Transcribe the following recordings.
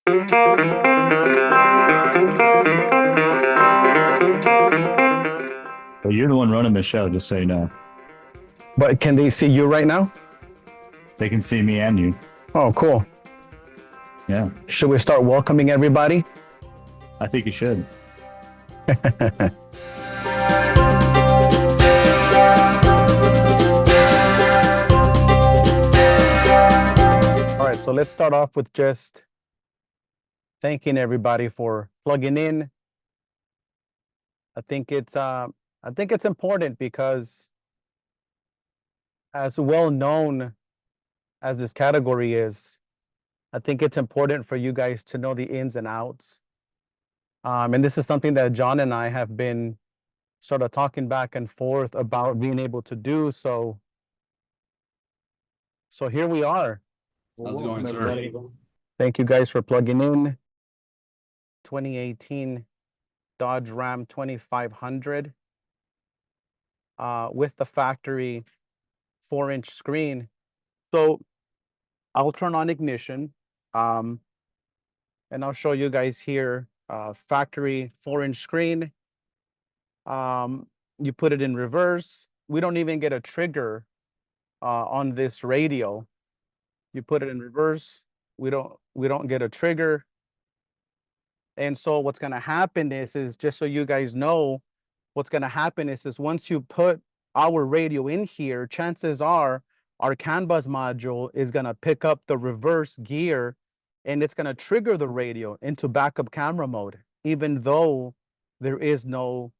But you're the one running the show, just so you know. But can they see you right now? They can see me and you. Oh, cool. Yeah, Should we start welcoming everybody? I think you should. All right, so let's start off with just thanking everybody for plugging in. I think it's important because as well known as this category is, I think it's important for you guys to know the ins and outs. And this is something that John and I have been sort of talking back and forth about being able to do. So here we are. How's it going, sir? Thank you guys for plugging in. 2018 Dodge Ram 2500 with the factory 4-inch screen. So I'll turn on ignition and I'll show you guys here factory 4-inch screen. You put it in reverse. We don't even get a trigger on this radio. You put it in reverse. We don't get a trigger. And so what's going to happen is just so you guys know, what's going to happen is once you put our radio in here, chances are our CAN bus module is going to pick up the reverse gear and it's going to trigger the radio into backup camera mode, even though there is no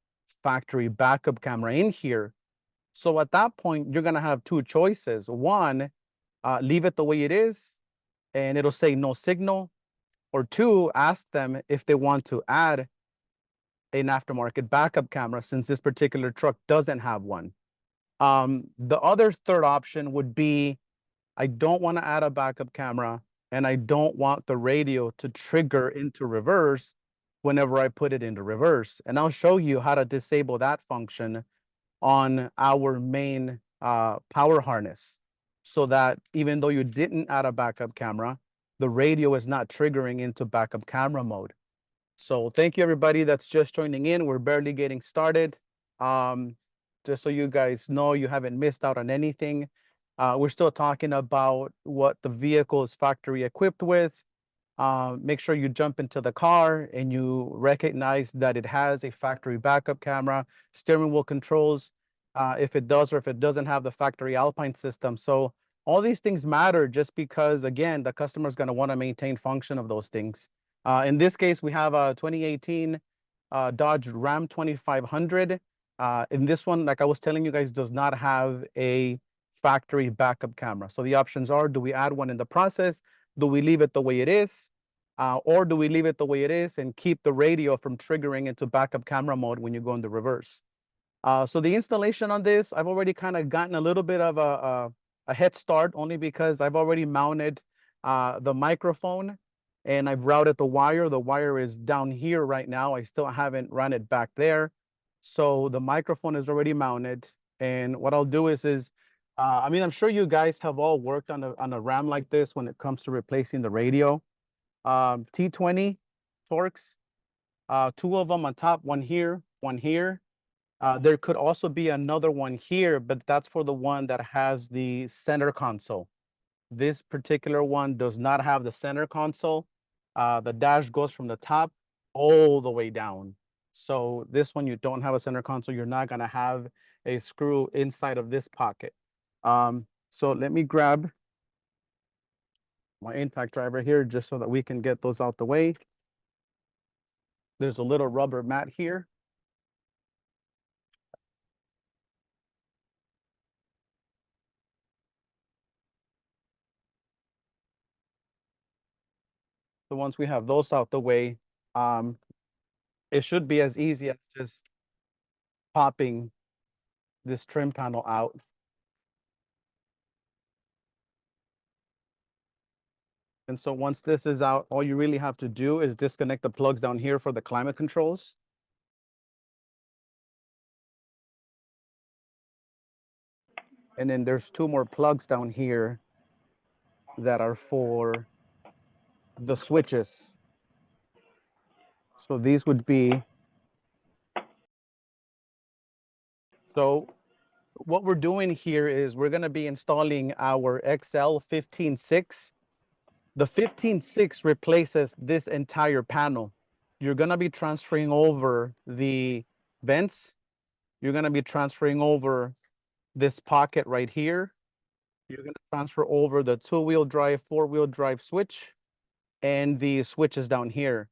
factory backup camera in here. So at that point, you're going to have two choices. One, leave it the way it is and it'll say no signal. Or two, ask them if they want to add an aftermarket backup camera since this particular truck doesn't have one. The other third option would be, I don't want to add a backup camera and I don't want the radio to trigger into reverse whenever I put it into reverse. And I'll show you how to disable that function on our main power harness so that even though you didn't add a backup camera, the radio is not triggering into backup camera mode. So thank you everybody that's just joining in. We're barely getting started. Just so you guys know, you haven't missed out on anything. We're still talking about what the vehicle is factory equipped with. Make sure you jump into the car and you recognize that it has a factory backup camera, steering wheel controls, if it does or if it doesn't have the factory Alpine system. So all these things matter just because, again, the customer is going to want to maintain function of those things. In this case, we have a 2018 Dodge Ram 2500. In this one, like I was telling you guys, does not have a factory backup camera. So the options are, do we add one in the process? Do we leave it the way it is? Or do we leave it the way it is and keep the radio from triggering into backup camera mode when you go into reverse? So the installation on this, I've already kind of gotten a little bit of a head start only because I've already mounted the microphone and I've routed the wire. The wire is down here right now. I still haven't run it back there. So the microphone is already mounted. And what I'll do is I mean, I'm sure you guys have all worked on a RAM like this when it comes to replacing the radio. T20 Torx, two of them on top, one here, one here. There could also be another one here, but that's for the one that has the center console. This particular one does not have the center console. The dash goes from the top all the way down. So this one, you don't have a center console. You're not going to have a screw inside of this pocket. So let me grab my impact driver here just so that we can get those out the way. There's a little rubber mat here. So once we have those out the way, it should be as easy as just popping this trim panel out. And so once this is out, all you really have to do is disconnect the plugs down here for the climate controls. And then there's two more plugs down here that are for the switches. So these would be, so what we're doing here is we're going to be installing our XL 15.6. The 15.6 replaces this entire panel. You're going to be transferring over the vents. You're going to be transferring over this pocket right here. You're going to transfer over the 2-wheel drive, 4-wheel drive switch, and the switches down here.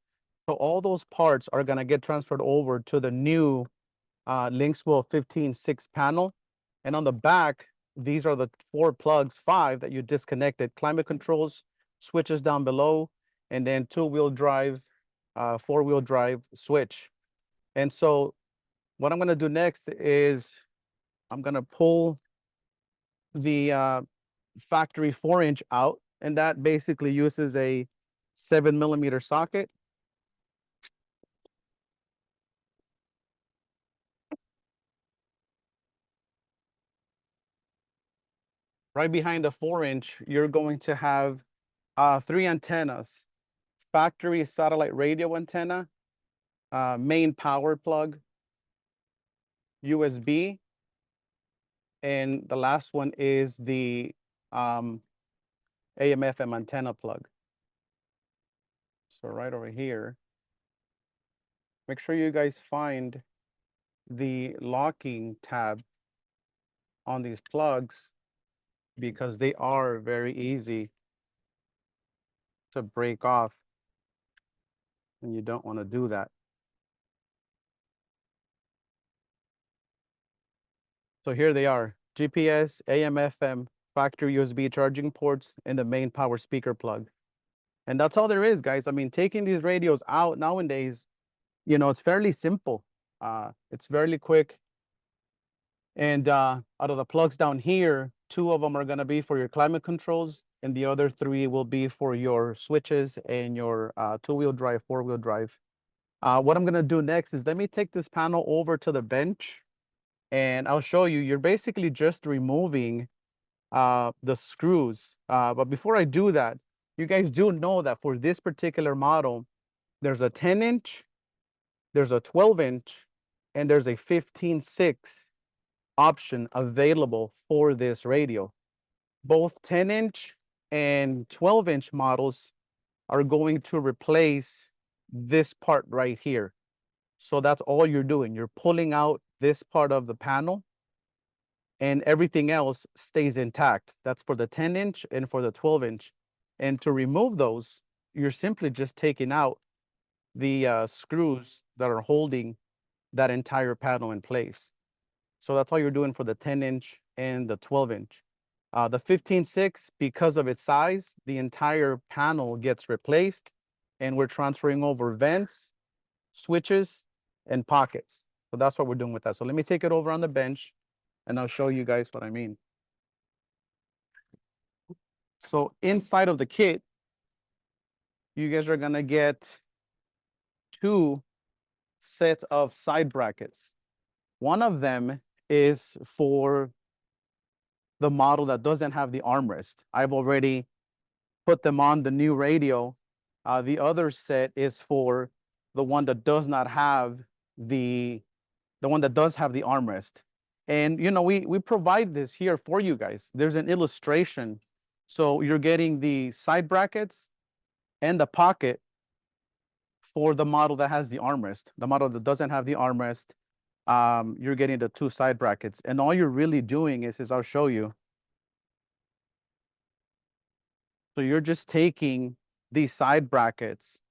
So all those parts are going to get transferred over to the new LinksWell 15.6 panel. And on the back, these are the 4 plugs, 5 that you disconnected: climate controls, switches down below, and then 2-wheel drive, 4-wheel drive switch. And so what I'm going to do next is I'm going to pull the factory 4-inch out, and that basically uses a 7mm socket. Right behind the 4-inch, you're going to have 3 antennas: factory satellite radio antenna, main power plug, USB, and the last one is the AM/FM antenna plug. So right over here, make sure you guys find the locking tab on these plugs, because they are very easy to break off, and you don't want to do that. So here they are: GPS, AM/FM, factory USB charging ports, and the main power speaker plug. And that's all there is, guys. I mean, taking these radios out nowadays, you know, it's fairly simple. It's fairly quick. And out of the plugs down here, 2 of them are going to be for your climate controls, and the other 3 will be for your switches and your 2-wheel drive, 4-wheel drive. What I'm going to do next is let me take this panel over to the bench, and I'll show you. You're basically just removing the screws. But before I do that, you guys do know that for this particular model, there's a 10-inch, there's a 12-inch, and there's a 15.6 option available for this radio. Both 10-inch and 12-inch models are going to replace this part right here. So that's all you're doing. You're pulling out this part of the panel, and everything else stays intact. That's for the 10-inch and for the 12-inch. And to remove those, you're simply just taking out the screws that are holding that entire panel in place. So that's all you're doing for the 10-inch and the 12-inch. The 15.6, because of its size, the entire panel gets replaced, and we're transferring over vents, switches, and pockets. So that's what we're doing with that. So let me take it over on the bench, and I'll show you guys what I mean. So inside of the kit, you guys are gonna get 2 sets of side brackets. One of them is for the model that doesn't have the armrest. I've already put them on the new radio. The other set is for the one that does not have the one that does have the armrest. And you know, we provide this here for you guys. There's an illustration. So you're getting the side brackets and the pocket for the model that has the armrest. The model that doesn't have the armrest, you're getting the 2 side brackets. And all you're really doing is I'll show you. So you're just taking these side brackets,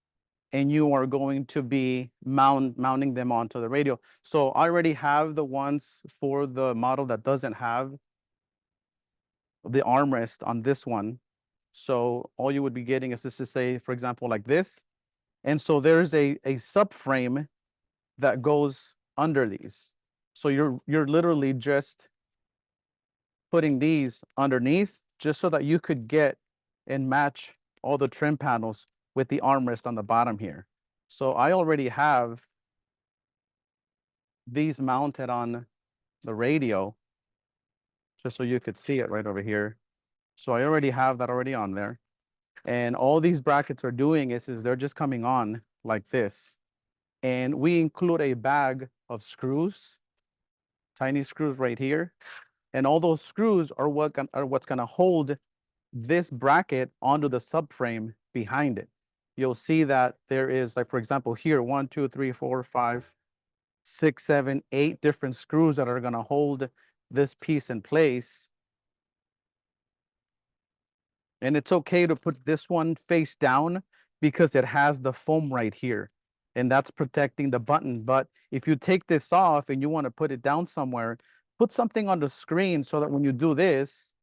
and you are going to be mounting them onto the radio. So I already have the ones for the model that doesn't have the armrest on this one. So all you would be getting is just to say, for example, like this. And so there's a subframe that goes under these. So you're literally just putting these underneath, just so that you could get and match all the trim panels with the armrest on the bottom here. So I already have these mounted on the radio, just so you could see it right over here. So I already have that already on there. And all these brackets are doing is they're just coming on like this. And we include a bag of screws, tiny screws right here. And all those screws are what's gonna hold this bracket onto the subframe behind it. You'll see that there is, like, for example, here, 1, 2, 3, 4, 5, 6, 7, 8 different screws that are gonna hold this piece in place. And it's okay to put this one face down because it has the foam right here, and that's protecting the button. But if you take this off and you want to put it down somewhere, put something on the screen so that when you do this,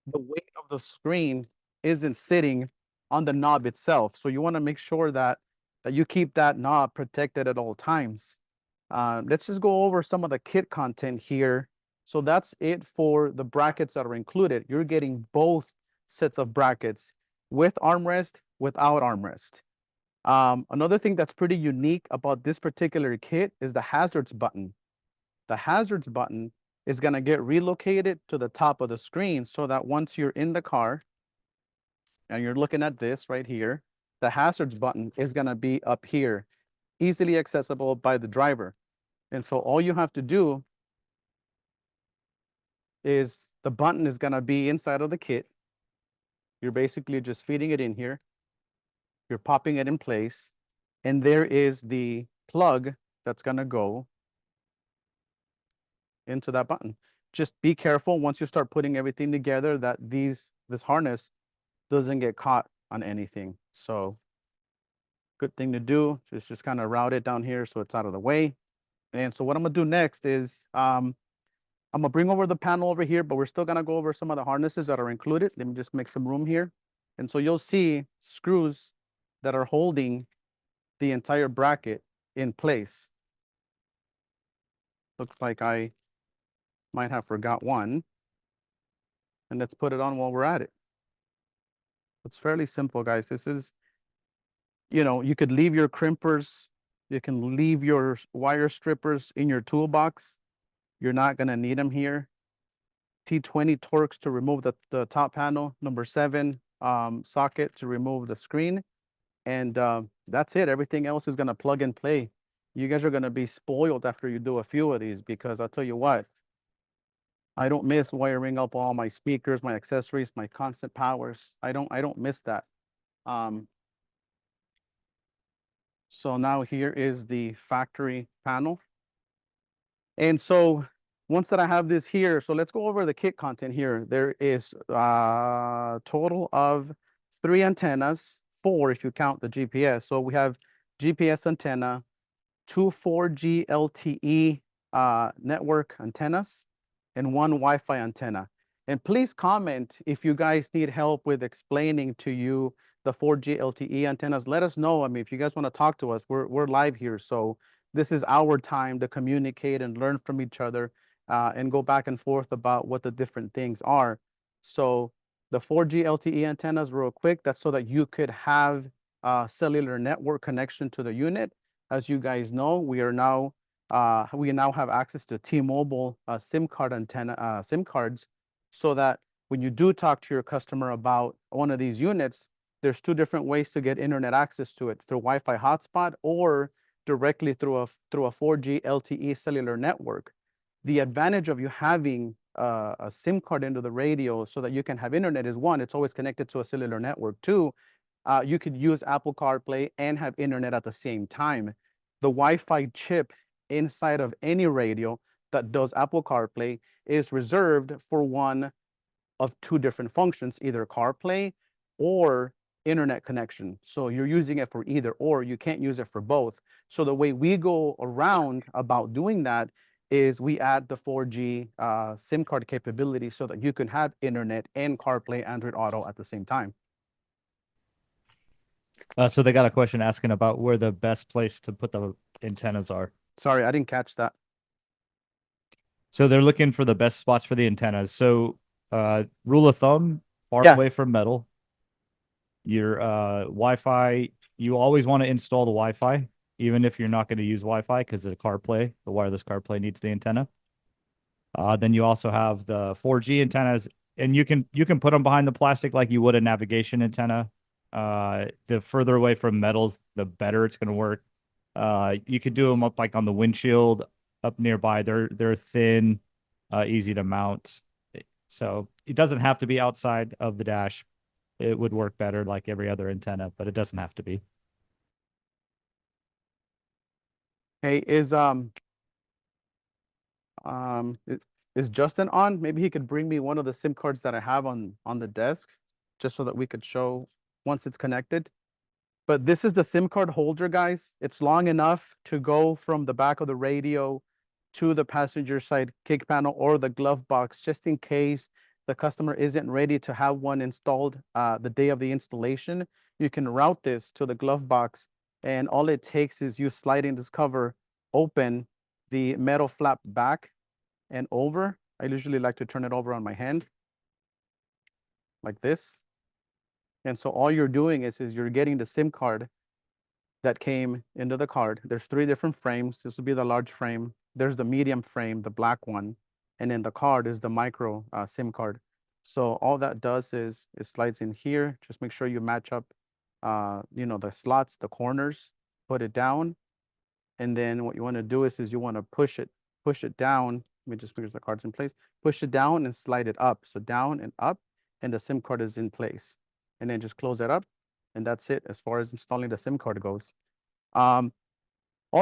the weight of the screen isn't sitting on the knob itself. So you want to make sure that you keep that knob protected at all times. Let's just go over some of the kit content here. So that's it for the brackets that are included. You're getting both sets of brackets with armrest, without armrest. Another thing that's pretty unique about this particular kit is the hazards button. The hazards button is going to get relocated to the top of the screen so that once you're in the car and you're looking at this right here, the hazards button is going to be up here, easily accessible by the driver. And so all you have to do is the button is going to be inside of the kit. You're basically just feeding it in here. You're popping it in place. And there is the plug that's going to go into that button. Just be careful once you start putting everything together that this harness doesn't get caught on anything. So good thing to do is just kind of route it down here so it's out of the way. And so what I'm gonna do next is I'm gonna bring over the panel over here, but we're still gonna go over some of the harnesses that are included. Let me just make some room here. And so you'll see screws that are holding the entire bracket in place. Looks like I might have forgot one. And let's put it on while we're at it. It's fairly simple, guys. This is, you could leave your crimpers, you can leave your wire strippers in your toolbox. You're not gonna need them here. T20 Torx to remove the top panel. Number 7 socket to remove the screen. And that's it. Everything else is gonna plug and play. You guys are gonna be spoiled after you do a few of these, because I'll tell you what, I don't miss wiring up all my speakers, my accessories, my constant powers. I don't miss that. So now here is the factory panel. And so once that I have this here, so let's go over the kit content here. There is a total of 3 antennas, 4 if you count the GPS. So we have GPS antenna, 2 4G LTE network antennas, and 1 Wi-Fi antenna. And please comment if you guys need help with explaining to you the 4G LTE antennas. Let us know. I mean, if you guys want to talk to us, we're live here. So this is our time to communicate and learn from each other and go back and forth about what the different things are. So the 4G LTE antennas, real quick, that's so that you could have cellular network connection to the unit. As you guys know, we now have access to T-Mobile SIM card antenna SIM cards, so that when you do talk to your customer about one of these units, there's 2 different ways to get internet access to it: through Wi-Fi hotspot or directly through a 4G LTE cellular network. The advantage of you having a SIM card into the radio so that you can have internet is, 1, it's always connected to a cellular network. 2, you could use Apple CarPlay and have internet at the same time. The Wi-Fi chip inside of any radio that does Apple CarPlay is reserved for one of 2 different functions, either CarPlay or internet connection. So you're using it for either or, you can't use it for both. So the way we go around about doing that is we add the 4G SIM card capability so that you can have internet and CarPlay, Android Auto at the same time. So they got a question asking about where the best place to put the antennas are. Sorry, I didn't catch that. So they're looking for the best spots for the antennas. So rule of thumb, far Yeah. away from metal. Your Wi-Fi, you always want to install the Wi-Fi, even if you're not going to use Wi-Fi, because the CarPlay, the wireless CarPlay needs the antenna. Then you also have the 4G antennas, and you can put them behind the plastic like you would a navigation antenna. The further away from metals, the better it's going to work. You could do them up like on the windshield up nearby. They're thin, easy to mount. So it doesn't have to be outside of the dash. It would work better like every other antenna, but it doesn't have to be. Hey, i- is Justin on? Maybe he could bring me one of the SIM cards that I have on the desk, just so that we could show once it's connected. But this is the SIM card holder, guys. It's long enough to go from the back of the radio to the passenger side kick panel or the glove box, just in case the customer isn't ready to have one installed the day of the installation. You can route this to the glove box, and all it takes is you sliding this cover open, the metal flap back and over. I usually like to turn it over on my hand like this. And so all you're doing is you're getting the SIM card that came into the card. There's 3 different frames. This would be the large frame. There's the medium frame, the black one. And then the card is the micro SIM card. So all that does is it slides in here. Just make sure you match up, the slots, the corners, put it down. And then what you want to do is you want to push it down. Let me just make sure the card's in place. Push it down and slide it up. So down and up, and the SIM card is in place. And then just close it up, and that's it as far as installing the SIM card goes. All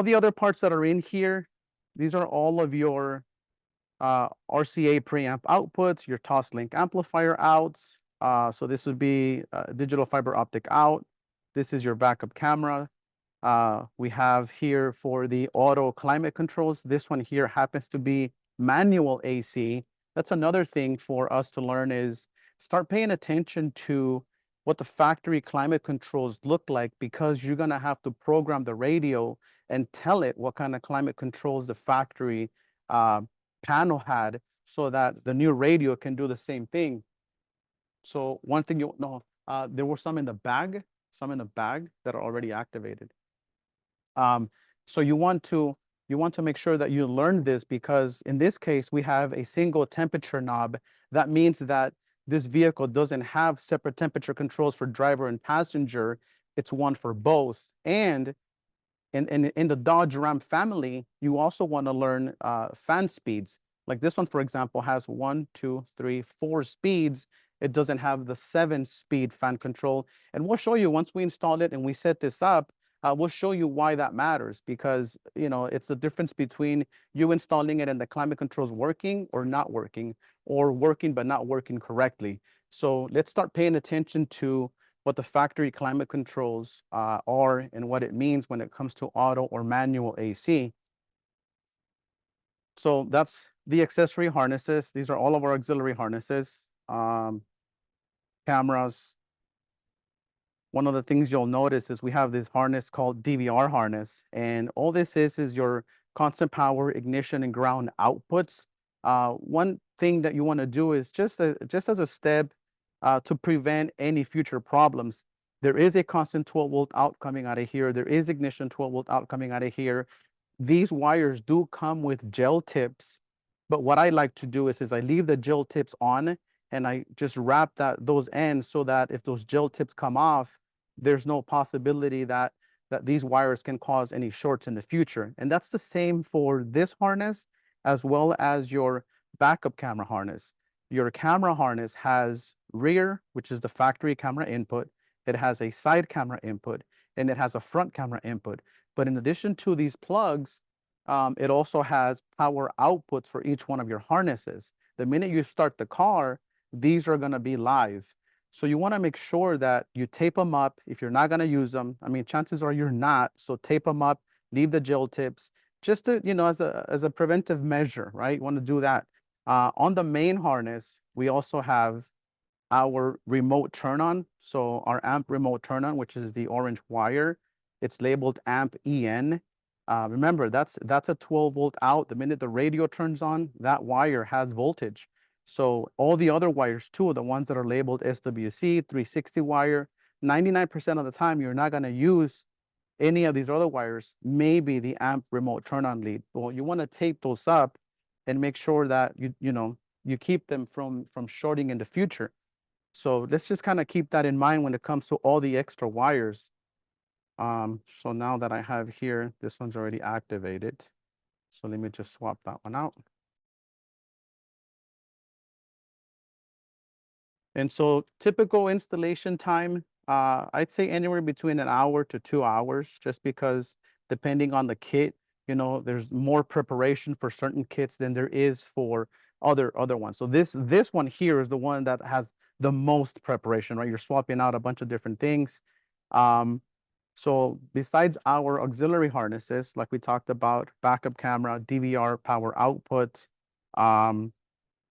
the other parts that are in here, these are all of your RCA preamp outputs, your Toslink amplifier outs. So this would be digital fiber optic out. This is your backup camera. We have here for the auto climate controls. This one here happens to be manual AC. That's another thing for us to learn is start paying attention to what the factory climate controls look like, because you're gonna have to program the radio and tell it what kind of climate controls the factory panel had, so that the new radio can do the same thing. So one thing you know, there were some in the bag that are already activated. So you want to make sure that you learn this, because in this case, we have a single temperature knob. That means that this vehicle doesn't have separate temperature controls for driver and passenger. It's one for both. And in the Dodge Ram family, you also want to learn fan speeds. Like this one, for example, has 1, 2, 3, 4 speeds. It doesn't have the 7-speed fan control. And we'll show you once we install it and we set this up, we'll show you why that matters, because it's the difference between you installing it and the climate controls working or not working, or working but not working correctly. So let's start paying attention to what the factory climate controls are and what it means when it comes to auto or manual AC. So that's the accessory harnesses. These are all of our auxiliary harnesses, cameras. One of the things you'll notice is we have this harness called DVR harness, and all this is your constant power, ignition, and ground outputs. One thing that you want to do is just as a step to prevent any future problems. There is a constant 12-volt out coming out of here. There is ignition 12-volt out coming out of here. These wires do come with gel tips, but what I like to do is I leave the gel tips on, and I just wrap those ends so that if those gel tips come off, there's no possibility that these wires can cause any shorts in the future. And that's the same for this harness as well as your backup camera harness. Your camera harness has rear, which is the factory camera input. It has a side camera input, and it has a front camera input. But in addition to these plugs, it also has power outputs for each one of your harnesses. The minute you start the car, these are going to be live. So you want to make sure that you tape them up. If you're not going to use them, I mean, chances are you're not. So tape them up, leave the gel tips, just to, as a preventive measure, right? You want to do that. On the main harness, we also have our remote turn on. So our amp remote turn on, which is the orange wire, it's labeled amp EN. Remember, that's a 12-volt out. The minute the radio turns on, that wire has voltage. So all the other wires too, the ones that are labeled SWC, 360 wire, 99% of the time, you're not going to use any of these other wires, maybe the amp remote turn on lead. Well, you want to tape those up and make sure that you keep them from shorting in the future. So let's just kind of keep that in mind when it comes to all the extra wires. So now that I have here, this one's already activated. So let me just swap that one out. And so typical installation time, I'd say anywhere between an hour to 2 hours, just because depending on the kit, you know, there's more preparation for certain kits than there is for other ones. So this one here is the one that has the most preparation, right? You're swapping out a bunch of different things. So besides our auxiliary harnesses, like we talked about, backup camera, DVR, power output,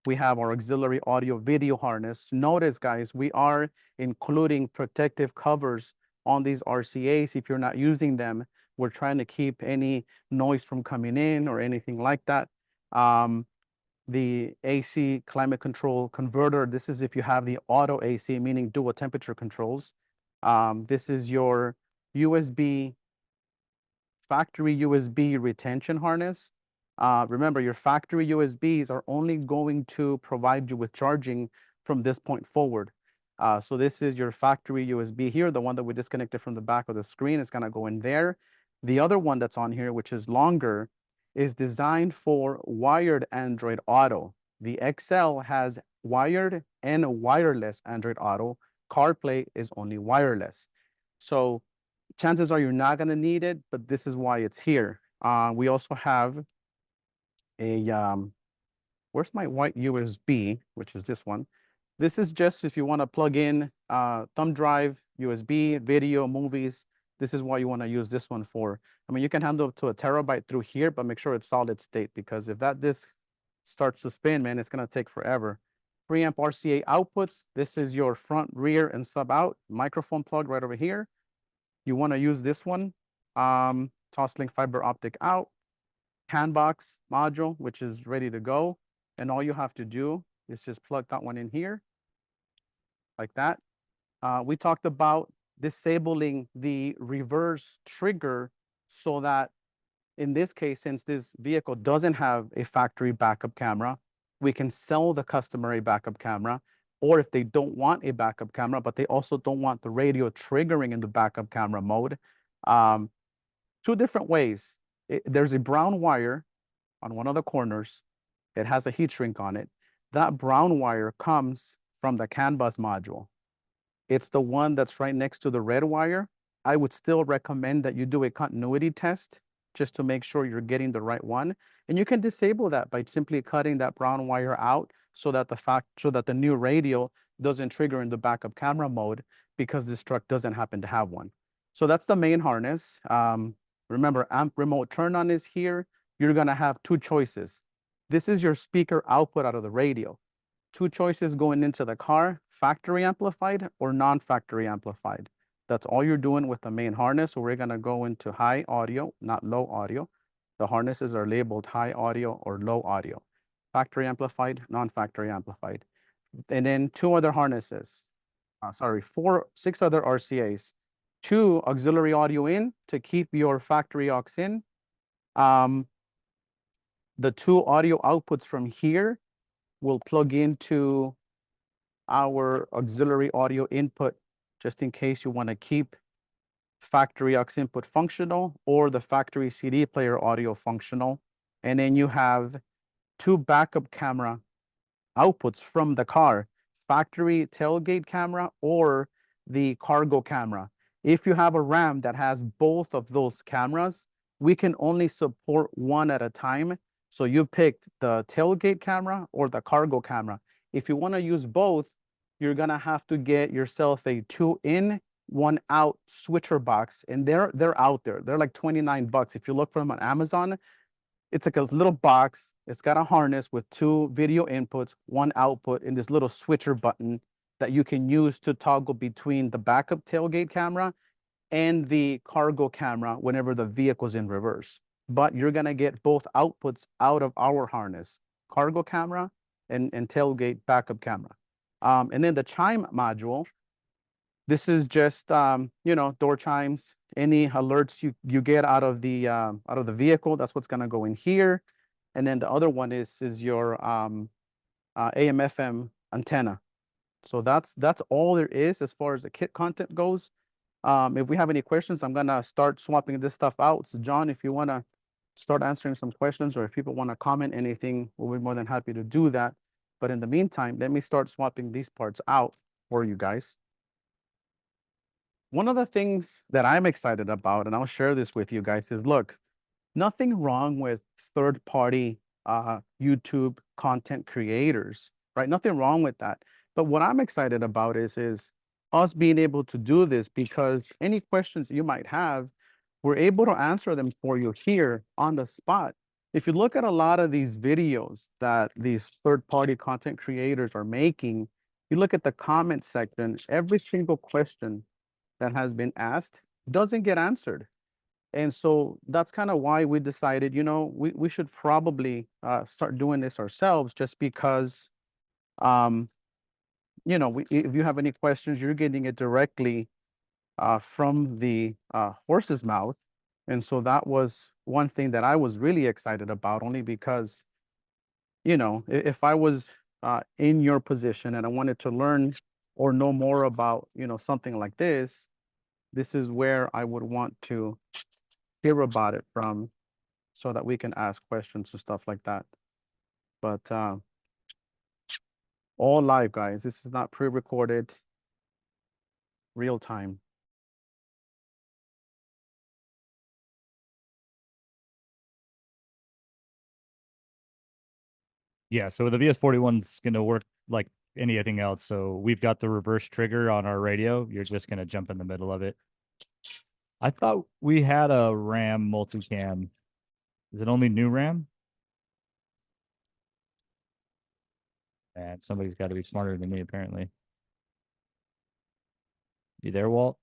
we have our auxiliary audio video harness. Notice, guys, we are including protective covers on these RCAs. If you're not using them, we're trying to keep any noise from coming in or anything like that. The AC climate control converter, this is if you have the auto AC, meaning dual temperature controls. This is your USB, factory USB retention harness. Remember, your factory USBs are only going to provide you with charging from this point forward. So this is your factory USB here, the one that we disconnected from the back of the screen is gonna go in there. The other one that's on here, which is longer, is designed for wired Android Auto. The XL has wired and wireless Android Auto. CarPlay is only wireless. So chances are you're not gonna need it, but this is why it's here. We also have a, where's my white USB, which is this one. This is just if you wanna plug in thumb drive, USB, video, movies. This is why you wanna use this one for. I mean, you can handle up to a terabyte through here, but make sure it's solid state, because if that disk starts to spin, man, it's gonna take forever. Preamp RCA outputs. This is your front, rear, and sub out. Microphone plug right over here. You wanna use this one. Toslink fiber optic out. CAN box module, which is ready to go. And all you have to do is just plug that one in here, like that. We talked about disabling the reverse trigger so that in this case, since this vehicle doesn't have a factory backup camera, we can sell the customer a backup camera. Or if they don't want a backup camera, but they also don't want the radio triggering in the backup camera mode, two different ways. There's a brown wire on one of the corners. It has a heat shrink on it. That brown wire comes from the CAN bus module. It's the one that's right next to the red wire. I would still recommend that you do a continuity test just to make sure you're getting the right one. And you can disable that by simply cutting that brown wire out so that the new radio doesn't trigger in the backup camera mode, because this truck doesn't happen to have one. So that's the main harness. Remember, amp remote turn on is here. You're gonna have two choices. This is your speaker output out of the radio. Two choices going into the car: factory amplified or non-factory amplified. That's all you're doing with the main harness. So we're gonna go into high audio, not low audio. The harnesses are labeled high audio or low audio. Factory amplified, non-factory amplified. And then two other harnesses, six other RCAs. Two auxiliary audio in to keep your factory aux in. The two audio outputs from here will plug into our auxiliary audio input, just in case you want to keep factory aux input functional or the factory CD player audio functional. And then you have two backup camera outputs from the car, factory tailgate camera or the cargo camera. If you have a RAM that has both of those cameras, we can only support one at a time. So you picked the tailgate camera or the cargo camera. If you want to use both, you're gonna have to get yourself a 2-in, 1-out switcher box, and they're out there. They're like $29. If you look for them on Amazon, it's like a little box. It's got a harness with two video inputs, one output, and this little switcher button that you can use to toggle between the backup tailgate camera and the cargo camera whenever the vehicle's in reverse. But you're gonna get both outputs out of our harness: cargo camera and tailgate backup camera. And then the chime module, this is just door chimes, any alerts you get out of the vehicle, that's what's gonna go in here. And then the other one is your AM/FM antenna. So that's all there is as far as the kit content goes. If we have any questions, I'm gonna start swapping this stuff out. So John, if you wanna start answering some questions, or if people want to comment anything, we'll be more than happy to do that. But in the meantime, let me start swapping these parts out for you guys. One of the things that I'm excited about, and I'll share this with you guys, is look, nothing wrong with third-party YouTube content creators, right? Nothing wrong with that. But what I'm excited about is us being able to do this, because any questions you might have, we're able to answer them for you here on the spot. If you look at a lot of these videos that these third-party content creators are making, you look at the comment section, every single question that has been asked doesn't get answered. And so that's kind of why we decided, we should probably start doing this ourselves, just because, if you have any questions, you're getting it directly from the horse's mouth. And so that was one thing that I was really excited about, only because, if I was in your position and I wanted to learn or know more about, something like this is where I would want to hear about it from, so that we can ask questions and stuff like that. But all live, guys. This is not pre-recorded, real time. Yeah, so the VS41 is going to work like anything else. So we've got the reverse trigger on our radio. You're just going to jump in the middle of it. I thought we had a RAM multicam. Is it only new RAM? And somebody's got to be smarter than me, apparently. You there, Walt?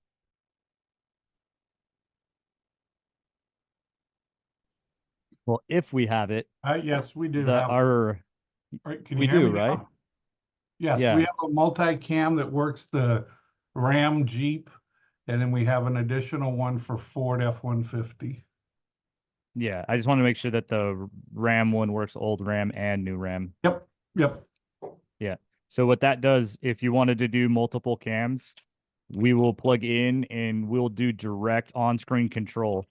Well, if we have it, Yes, we do have. Can we you hear do, me right? now? Yes, Yeah. we have a multi-cam that works the Ram Jeep, and then we have an additional one for Ford F-150. Yeah, I just want to make sure that the RAM one works old RAM and new RAM. Yep. Yeah. So what that does, if you wanted to do multiple cams, we will plug in and we'll do direct on-screen control.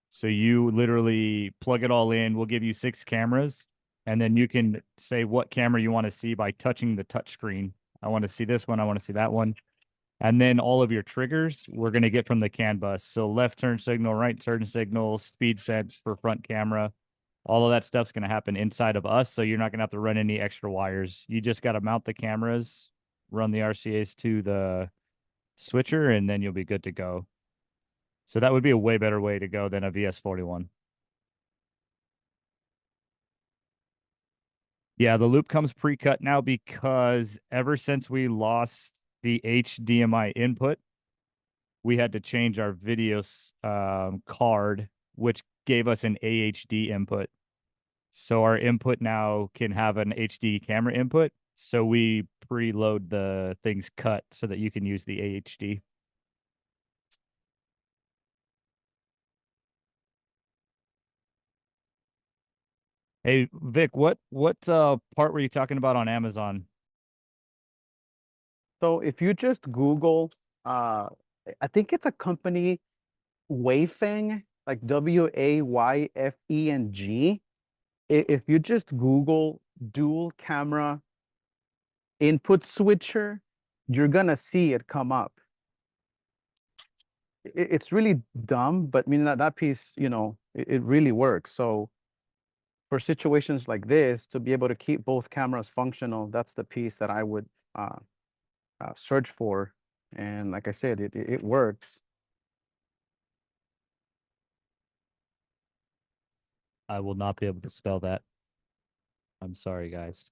So you literally plug it all in. We'll give you 6 cameras, and then you can say what camera you want to see by touching the touch screen. I want to see this one. I want to see that one. And then all of your triggers we're going to get from the CAN bus. So left turn signal, right turn signal, speed sense for front camera. All of that stuff's going to happen inside of us. So you're not going to have to run any extra wires. You just got to mount the cameras, run the RCAs to the switcher, and then you'll be good to go. So that would be a way better way to go than a VS41. Yeah, the loop comes pre-cut now because ever since we lost the HDMI input, we had to change our video card, which gave us an AHD input. So our input now can have an HD camera input. So we preload the things cut so that you can use the AHD. Hey, Vic, what part were you talking about on Amazon? So if you just Google, I think it's a company, Wayfeng, like WAYFENG. If you just Google dual camera input switcher, you're gonna see it come up. It's really dumb, but I mean that piece, it really works. So for situations like this, to be able to keep both cameras functional, that's the piece that I would search for. And like I said, it works. I will not be able to spell that. I'm sorry, guys.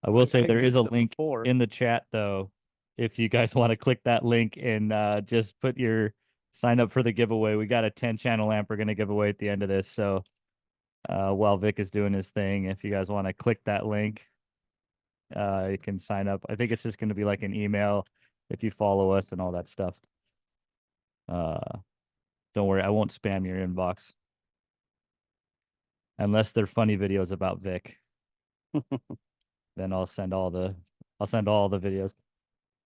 I will say there is a link in the chat, though, if you guys want to click that link and just put your sign up for the giveaway. We got a 10-channel amp we're going to give away at the end of this. So while Vic is doing his thing, if you guys want to click that link, you can sign up. I think it's just going to be like an email if you follow us and all that stuff. Don't worry, I won't spam your inbox. Unless they're funny videos about Vic. Then I'll send all the videos.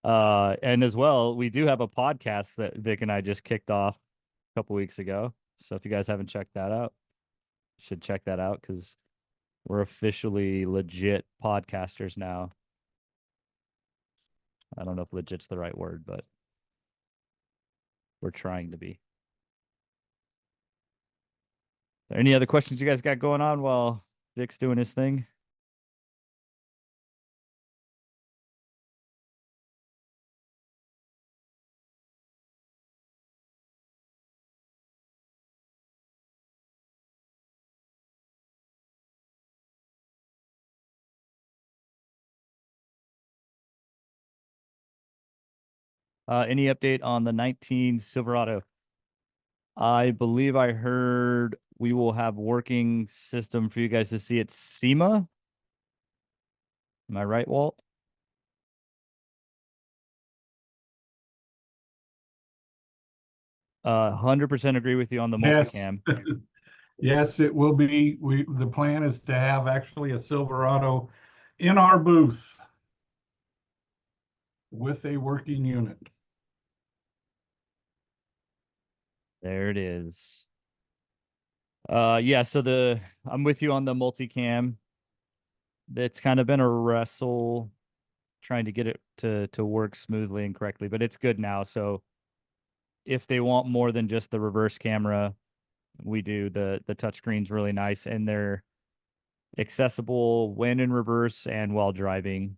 And as well, we do have a podcast that Vic and I just kicked off a couple weeks ago. So if you guys haven't checked that out, you should check that out because we're officially legit podcasters now. I don't know if legit's the right word, but we're trying to be. Any other questions you guys got going on while Vic's doing his thing? Any update on the 19 Silverado? I believe I heard we will have working system for you guys to see at SEMA. Am I right, Walt? 100% agree with you on the Yes. multicam. Yes, it will be. The plan is to have actually a Silverado in our booth with a working unit. There it is. Yeah, so I'm with you on the multicam. It's kind of been a wrestle trying to get it to work smoothly and correctly, but it's good now. So if they want more than just the reverse camera, we do. The touchscreen's really nice and they're accessible when in reverse and while driving.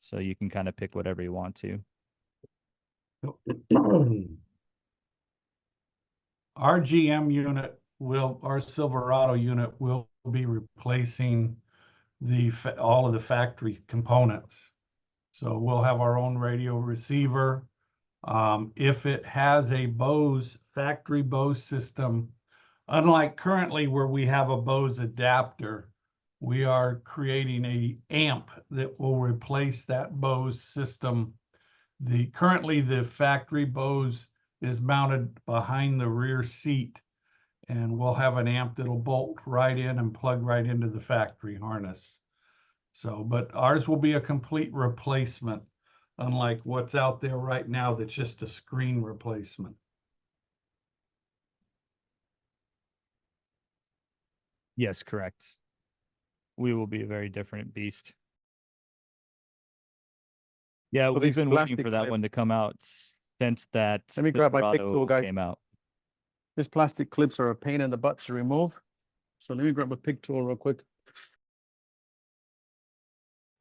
So you can kind of pick whatever you want to. Our GM unit our Silverado unit will be replacing all of the factory components. So we'll have our own radio receiver. If it has a factory Bose system, unlike currently where we have a Bose adapter, we are creating a amp that will replace that Bose system. Currently the factory Bose is mounted behind the rear seat, and we'll have an amp that'll bolt right in and plug right into the factory harness. So, but ours will be a complete replacement, unlike what's out there right now that's just a screen replacement. Yes, correct. We will be a very different beast. Yeah, So we've these been waiting plastic for that clip- one to come out since that Let me grab my pick Silverado tool, guys. came out. These plastic clips are a pain in the butt to remove. So let me grab a pick tool real quick.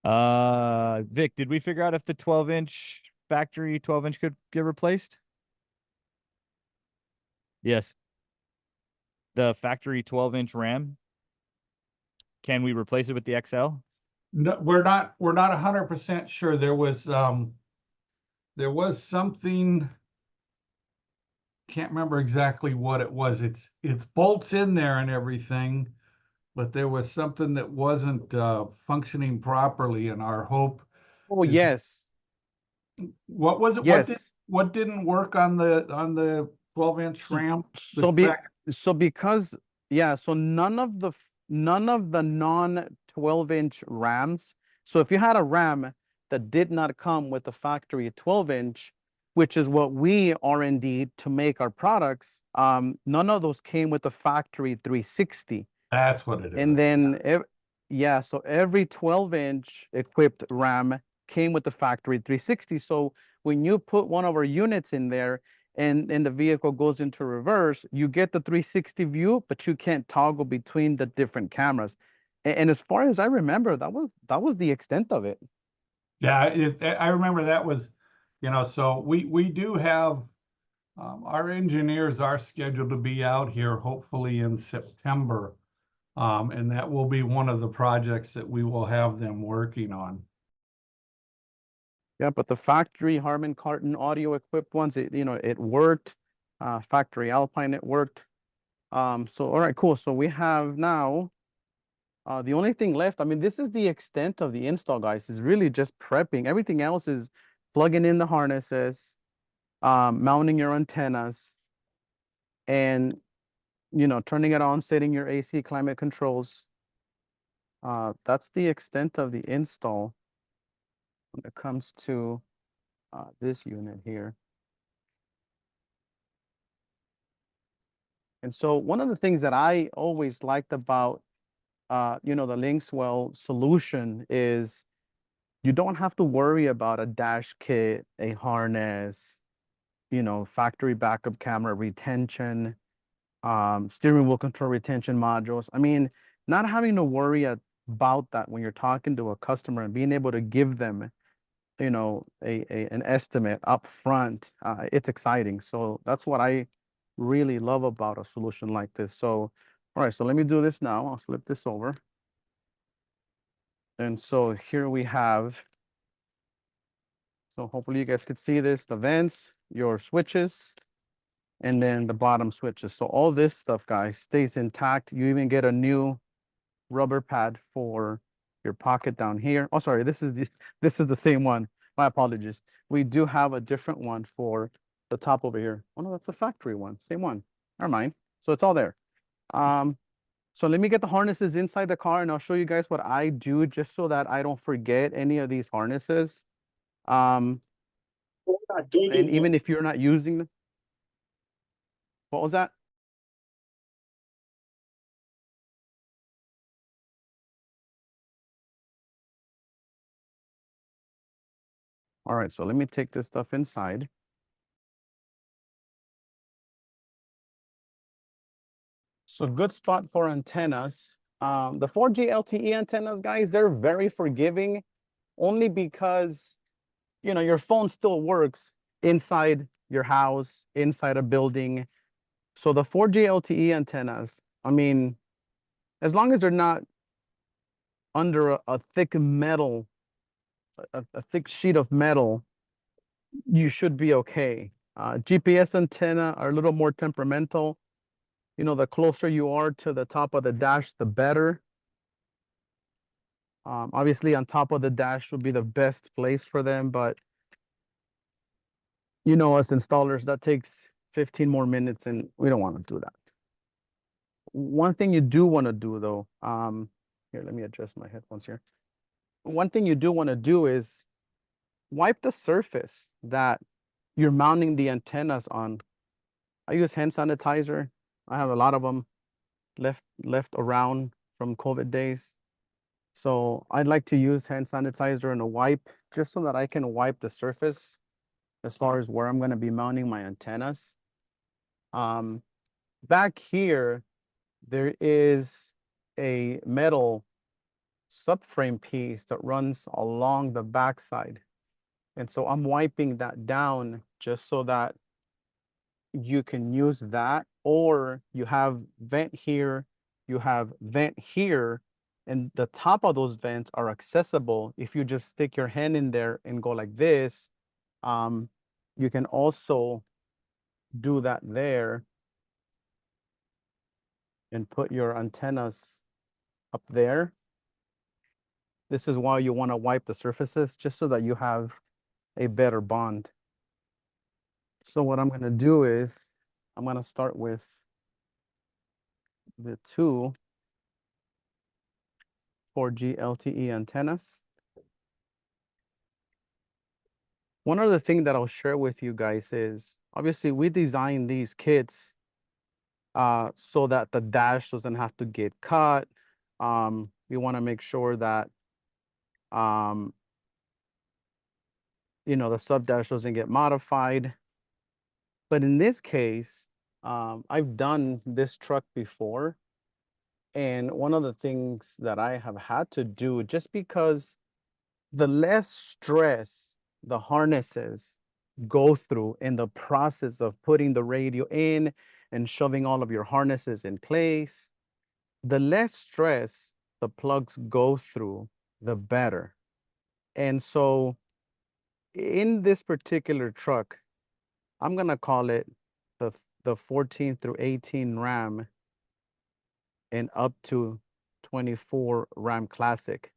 Vic, did we figure out if the 12-inch factory 12-inch could get replaced? Yes. The factory 12-inch RAM. Can we replace it with the XL? No, we're not 100% sure. There was something, can't remember exactly what it was. It's bolts in there and everything, but there was something that wasn't functioning properly, and our hope Oh, is- yes. What was it? Yes. What didn't work on the 12-inch RAM? So because so none of the non 12-inch RAMs. So if you had a RAM that did not come with the factory 12-inch, which is what we R&D to make our products, none of those came with the factory 360. That's what it is. And then so every 12-inch equipped RAM came with the factory 360. So when you put one of our units in there and the vehicle goes into reverse, you get the 360 view, but you can't toggle between the different cameras. And as far as I remember, that was the extent of it. Yeah, I remember that was, so we do have our engineers are scheduled to be out here hopefully in September. And that will be one of the projects that we will have them working on. Yeah, but the factory Harman Kardon audio equipped ones, it worked. Factory Alpine, it worked. So all right, cool. So we have now the only thing left. I mean, this is the extent of the install, guys. Is really just prepping. Everything else is plugging in the harnesses, mounting your antennas, and turning it on, setting your AC climate controls. That's the extent of the install when it comes to this unit here. And so one of the things that I always liked about, the LinksWell solution is you don't have to worry about a dash kit, a harness, factory backup camera retention, steering wheel control retention modules. I mean, not having to worry about that when you're talking to a customer and being able to give them, an estimate up front, it's exciting. So that's what I really love about a solution like this. So, all right, so let me do this now. I'll flip this over. And so here we have, so hopefully you guys could see this, the vents, your switches, and then the bottom switches. So all this stuff, guys, stays intact. You even get a new rubber pad for your pocket down here. Oh, sorry, this is the same one. My apologies. We do have a different one for the top over here. Oh no, that's the factory one. Same one. Never mind. So it's all there. So let me get the harnesses inside the car and I'll show you guys what I do just so that I don't forget any of these harnesses. And even if you're not using them. What was that? All right, so let me take this stuff inside. So good spot for antennas. The 4G LTE antennas, guys, they're very forgiving only because, your phone still works inside your house, inside a building. So the 4G LTE antennas, I mean, as long as they're not under a thick metal, a thick sheet of metal, you should be okay. GPS antenna are a little more temperamental. The closer you are to the top of the dash, the better. Obviously, on top of the dash would be the best place for them, but us installers, that takes 15 more minutes, and we don't want to do that. One thing you do want to do, though, here, let me adjust my headphones here. One thing you do want to do is wipe the surface that you're mounting the antennas on. I use hand sanitizer. I have a lot of them left around from COVID days. So I'd like to use hand sanitizer and a wipe just so that I can wipe the surface as far as where I'm going to be mounting my antennas. Back here, there is a metal subframe piece that runs along the backside. And so I'm wiping that down just so that you can use that, or you have vent here, you have vent here, and the top of those vents are accessible. If you just stick your hand in there and go like this, you can also do that there and put your antennas up there. This is why you want to wipe the surfaces, just so that you have a better bond. So what I'm going to do is I'm going to start with the two 4G LTE antennas. One other thing that I'll share with you guys is, obviously we designed these kits so that the dash doesn't have to get cut. We want to make sure that the sub dash doesn't get modified. But in this case, I've done this truck before. And one of the things that I have had to do, just because the less stress the harnesses go through in the process of putting the radio in and shoving all of your harnesses in place, the less stress the plugs go through, the better. And so in this particular truck, I'm going to call it the 14 through 18 RAM and up to 24 RAM Classic.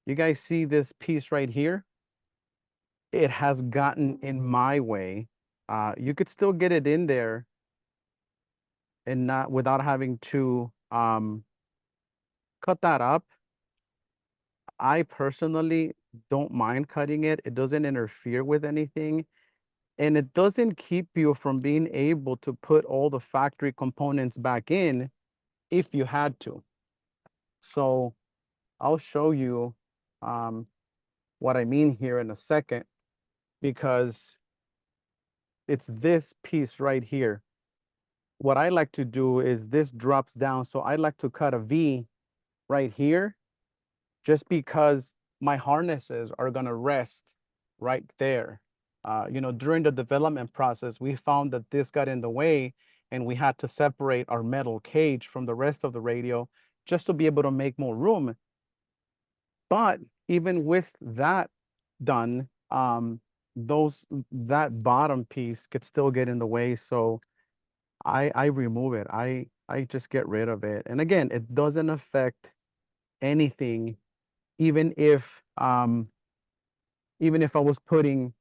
You guys see this piece right here? It has gotten in my way. You could still get it in there and not without having to cut that up. I personally don't mind cutting it. It doesn't interfere with anything. And it doesn't keep you from being able to put all the factory components back in if you had to. So I'll show you what I mean here in a second, because it's this piece right here. What I like to do is this drops down. So I like to cut a V right here, just because my harnesses are gonna rest right there. You know, during the development process, we found that this got in the way and we had to separate our metal cage from the rest of the radio just to be able to make more room. But even with that done, that bottom piece could still get in the way. So I remove it. I just get rid of it. And again, it doesn't affect anything, even if I was putting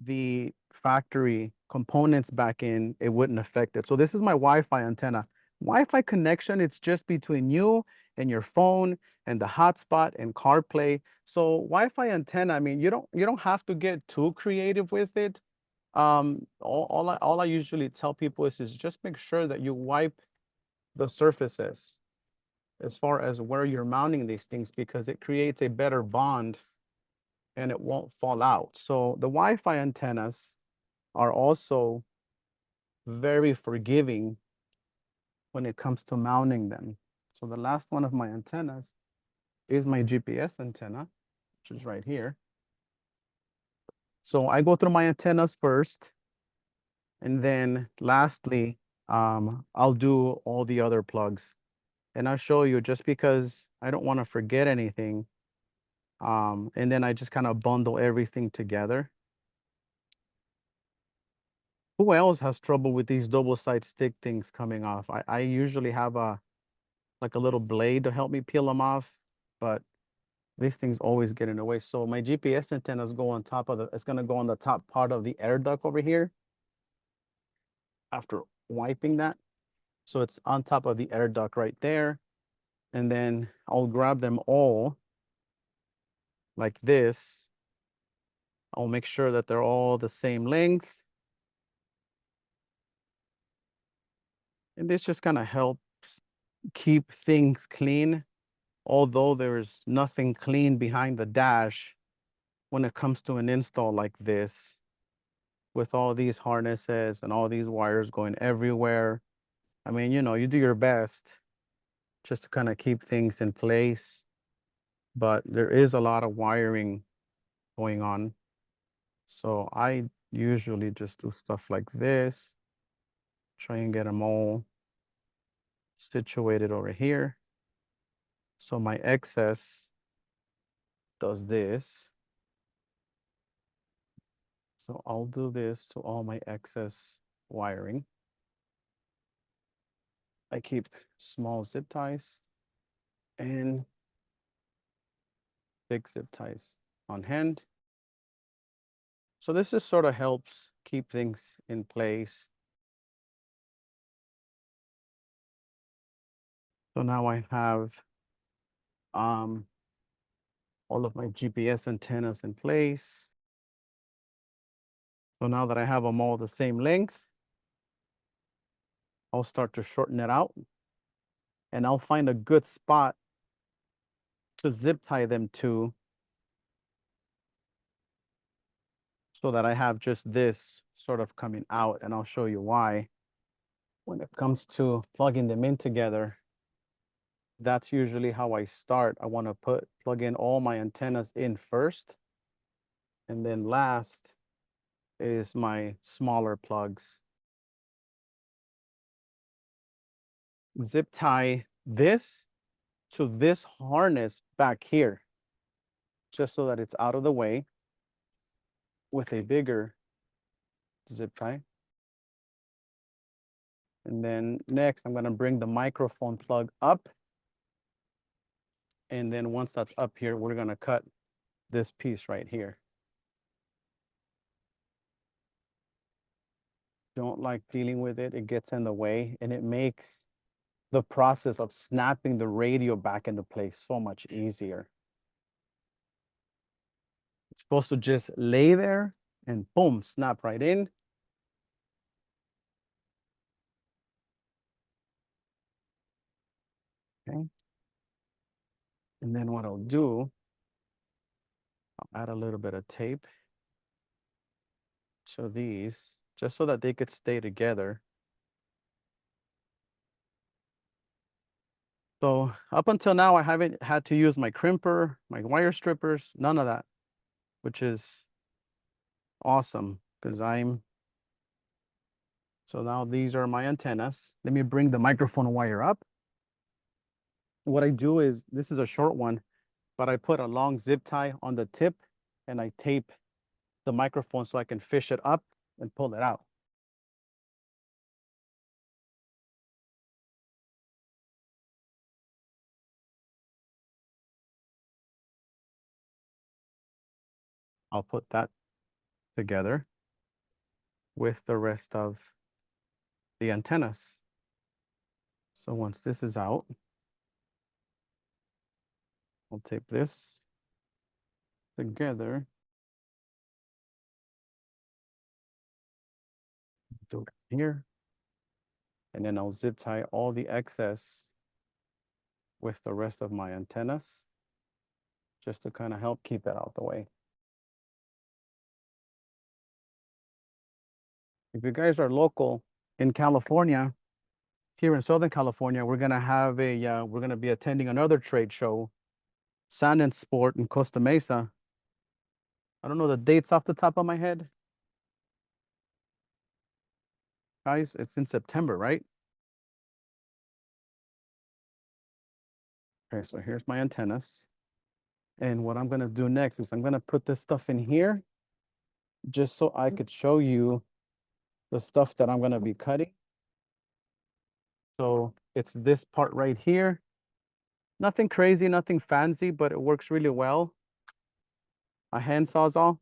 the factory components back in, it wouldn't affect it. So this is my Wi-Fi antenna. Wi-Fi connection, it's just between you and your phone and the hotspot and CarPlay. So Wi-Fi antenna, I mean, you don't have to get too creative with it. All I usually tell people is just make sure that you wipe the surfaces as far as where you're mounting these things, because it creates a better bond and it won't fall out. So the Wi-Fi antennas are also very forgiving when it comes to mounting them. So the last one of my antennas is my GPS antenna, which is right here. So I go through my antennas first, and then lastly, I'll do all the other plugs. And I'll show you, just because I don't want to forget anything. And then I just kind of bundle everything together. Who else has trouble with these double side stick things coming off? I usually have like a little blade to help me peel them off, but these things always get in the way. So my GPS antennas go on top of it's gonna go on the top part of the air duct over here after wiping that. So it's on top of the air duct right there. And then I'll grab them all like this. I'll make sure that they're all the same length. And this just kind of helps keep things clean, although there's nothing clean behind the dash when it comes to an install like this, with all these harnesses and all these wires going everywhere. I mean, you know, you do your best just to kind of keep things in place, but there is a lot of wiring going on. So I usually just do stuff like this, try and get them all situated over here. So my excess does this. So I'll do this to all my excess wiring. I keep small zip ties and big zip ties on hand. So this just sort of helps keep things in place. So now I have all of my GPS antennas in place. So now that I have them all the same length, I'll start to shorten it out, and I'll find a good spot to zip tie them to, so that I have just this sort of coming out, and I'll show you why. When it comes to plugging them in together, that's usually how I start. I want to plug in all my antennas in first, and then last is my smaller plugs. Zip tie this to this harness back here, just so that it's out of the way, with a bigger zip tie. And then next, I'm going to bring the microphone plug up. And then once that's up here, we're going to cut this piece right here. Don't like dealing with it. It gets in the way, and it makes the process of snapping the radio back into place so much easier. It's supposed to just lay there and boom, snap right in. Okay. And then what I'll do, I'll add a little bit of tape to these just so that they could stay together. So up until now, I haven't had to use my crimper, my wire strippers, none of that, which is awesome because so now these are my antennas. Let me bring the microphone wire up. What I do is, this is a short one, but I put a long zip tie on the tip and I tape the microphone so I can fish it up and pull it out. I'll put that together with the rest of the antennas. So once this is out, I'll tape this together. Do it here. And then I'll zip tie all the excess with the rest of my antennas, just to kind of help keep it out the way. If you guys are local in California, here in Southern California, we're gonna have we're gonna be attending another trade show, Sand and Sport in Costa Mesa. I don't know the dates off the top of my head. Guys, it's in September, right? Okay, so here's my antennas. And what I'm gonna do next is I'm gonna put this stuff in here just so I could show you the stuff that I'm gonna be cutting. So it's this part right here. Nothing crazy, nothing fancy, but it works really well. A hand sawzall.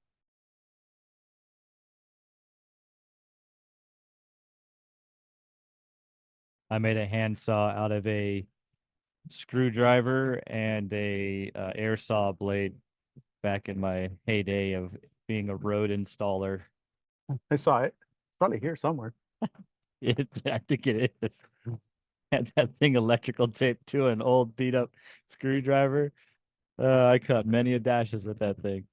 I made a handsaw out of a screwdriver and a air saw blade back in my heyday of being a road installer. I saw it. Probably here somewhere. I think it is. Had that thing electrical taped to an old beat up screwdriver. I cut many a dashes with that thing.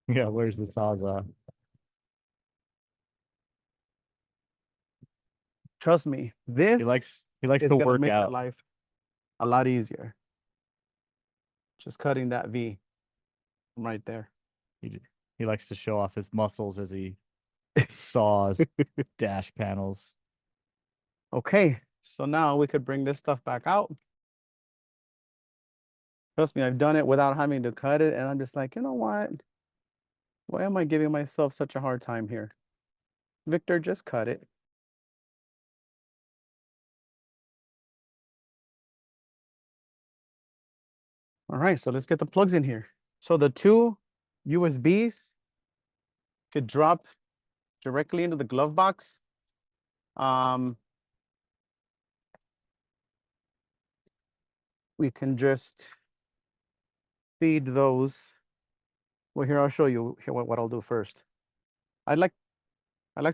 Yeah, where's the sawzall? Trust me, this He likes is to gonna work make your out. life a lot easier. Just cutting that V right there. He likes to show off his muscles as he saws dash panels. Okay, so now we could bring this stuff back out. Trust me, I've done it without having to cut it, and I'm just like, you know what? Why am I giving myself such a hard time here? Victor, just cut it. All right, so let's get the plugs in here. So the two USBs could drop directly into the glove box. We can just feed those. Well, here, I'll show you here what I'll do first. I like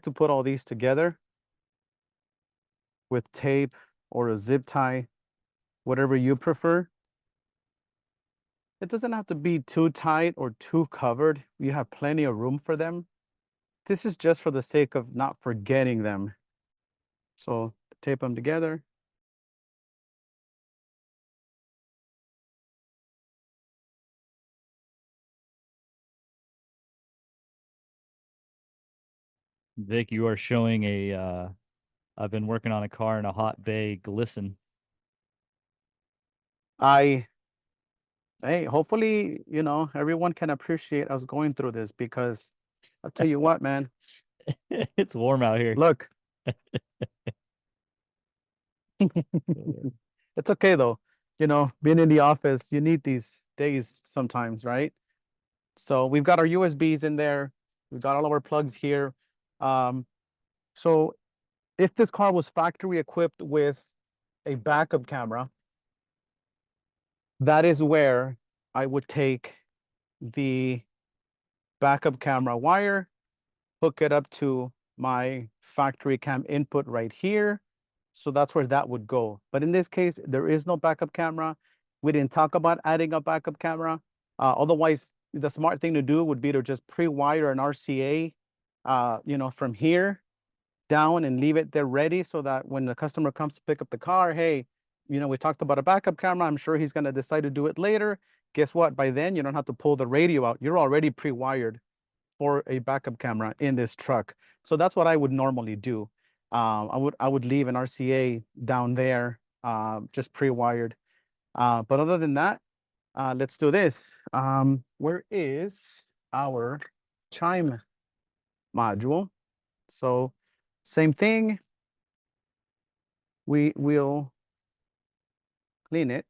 to put all these together with tape or a zip tie, whatever you prefer. It doesn't have to be too tight or too covered. You have plenty of room for them. This is just for the sake of not forgetting them. So tape them together. Vic, you are showing a I've been working on a car in a hot day glisten. Hey, hopefully, you know, everyone can appreciate us going through this, because I'll tell you what, man, It's warm out here. look. It's okay though. You know, being in the office, you need these days sometimes, right? So we've got our USBs in there. We've got all of our plugs here. So if this car was factory equipped with a backup camera, that is where I would take the backup camera wire, hook it up to my factory cam input right here. So that's where that would go. But in this case, there is no backup camera. We didn't talk about adding a backup camera. Otherwise, the smart thing to do would be to just pre-wire an RCA, from here down and leave it there ready so that when the customer comes to pick up the car, hey, we talked about a backup camera. I'm sure he's going to decide to do it later. Guess what? By then, you don't have to pull the radio out. You're already pre-wired for a backup camera in this truck. So that's what I would normally do. I would leave an RCA down there, just pre-wired. But other than that, let's do this. Where is our chime module? So same thing. We will clean it.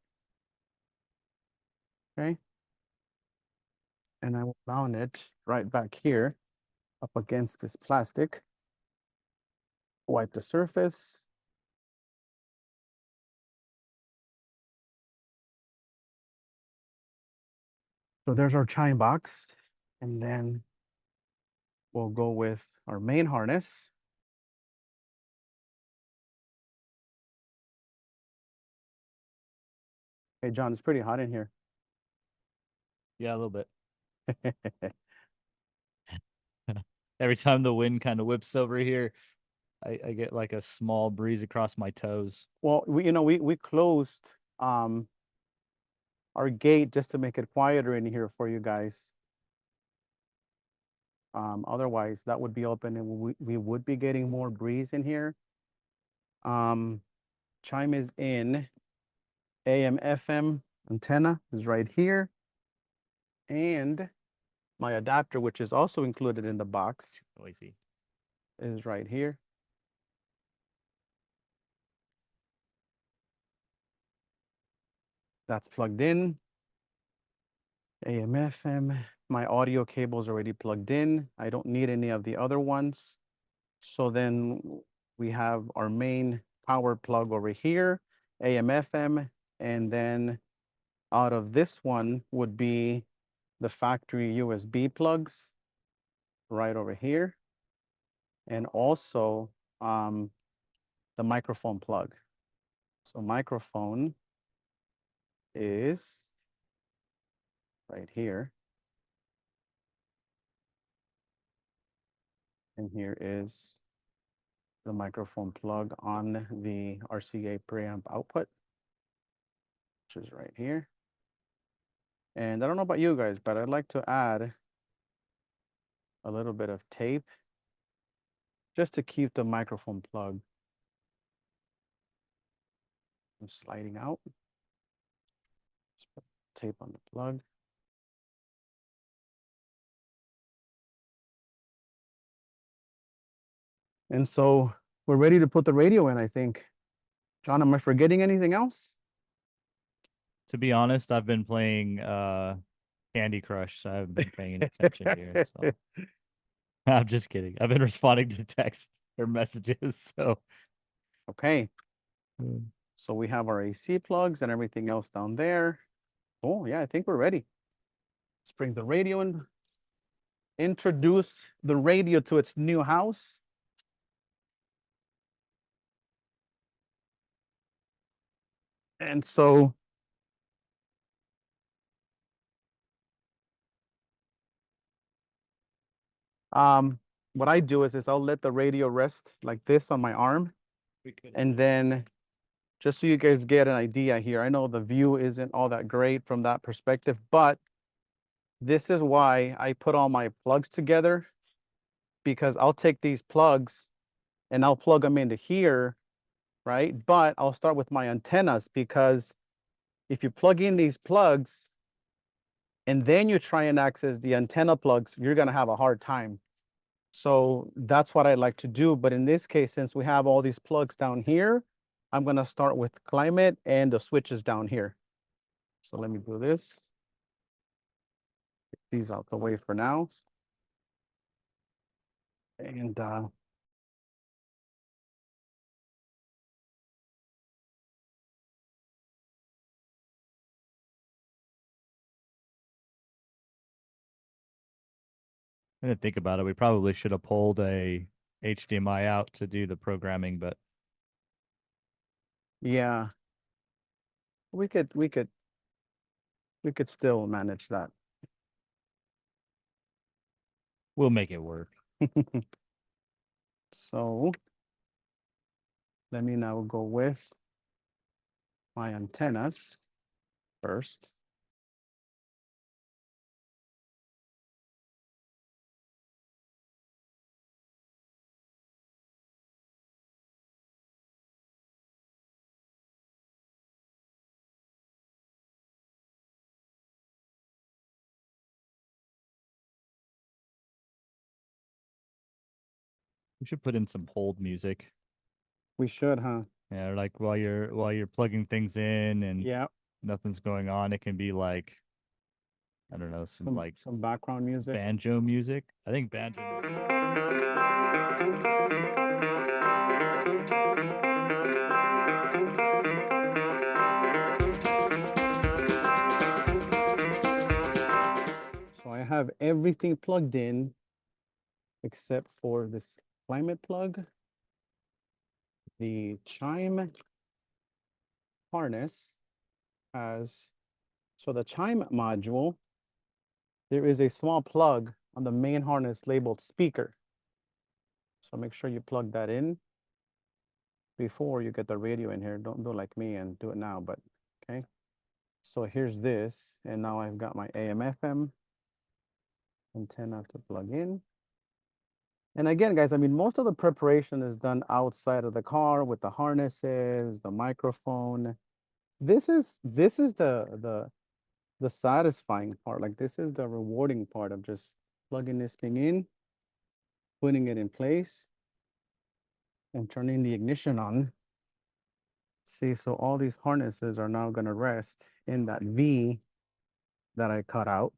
Okay. And I will mount it right back here up against this plastic. Wipe the surface. So there's our chime box. And then we'll go with our main harness. Hey, John, it's pretty hot in here. Yeah, a little bit. Every time the wind kind of whips over here, I get like a small breeze across my toes. Well, we closed our gate just to make it quieter in here for you guys. Otherwise, that would be open and we would be getting more breeze in here. Chime is in. AM, FM antenna is right here. And my adapter, which is also included in the box, Oh, I see. is right here. That's plugged in. AM, FM. My audio cable is already plugged in. I don't need any of the other ones. So then we have our main power plug over here, AM, FM, and then out of this one would be the factory USB plugs right over here. And also the microphone plug. So microphone is right here. And here is the microphone plug on the RCA preamp output, which is right here. And I don't know about you guys, but I'd like to add a little bit of tape just to keep the microphone plug from sliding out. Just put tape on the plug. And so we're ready to put the radio in, I think. John, am I forgetting anything else? To be honest, I've been playing Candy Crush, so I haven't been paying any attention here. So I'm just kidding. I've been responding to texts or messages. So Okay. So we have our AC plugs and everything else down there. Oh, yeah, I think we're ready. Let's bring the radio in. Introduce the radio to its new house. And so what I do is I'll let the radio rest like this on my arm. And then just so you guys get an idea here, I know the view isn't all that great from that perspective, but this is why I put all my plugs together, because I'll take these plugs and I'll plug them into here, right? But I'll start with my antennas, because if you plug in these plugs and then you try and access the antenna plugs, you're going to have a hard time. So that's what I like to do. But in this case, since we have all these plugs down here, I'm going to start with climate and the switches down here. So let me do this. Get these out the way for now. And I didn't think about it. We probably should have pulled a HDMI out to do the programming, but Yeah. We could still manage that. we'll make it work. So let me now go with my antennas first. We should put in some hold music. We should, huh? Yeah, like while you're plugging things in and Yeah. nothing's going on, it can be like, I don't know, some like Some background music. banjo music. I think banjo music. So I have everything plugged in except for this climate plug, the chime harness has, so the chime module, there is a small plug on the main harness labeled speaker. So make sure you plug that in before you get the radio in here. Don't do like me and do it now, but okay. So here's this, and now I've got my AM FM antenna to plug in. And again, guys, I mean, most of the preparation is done outside of the car with the harnesses, the microphone. This is the satisfying part. Like, this is the rewarding part of just plugging this thing in, putting it in place, and turning the ignition on. See, so all these harnesses are now gonna rest in that V that I cut out.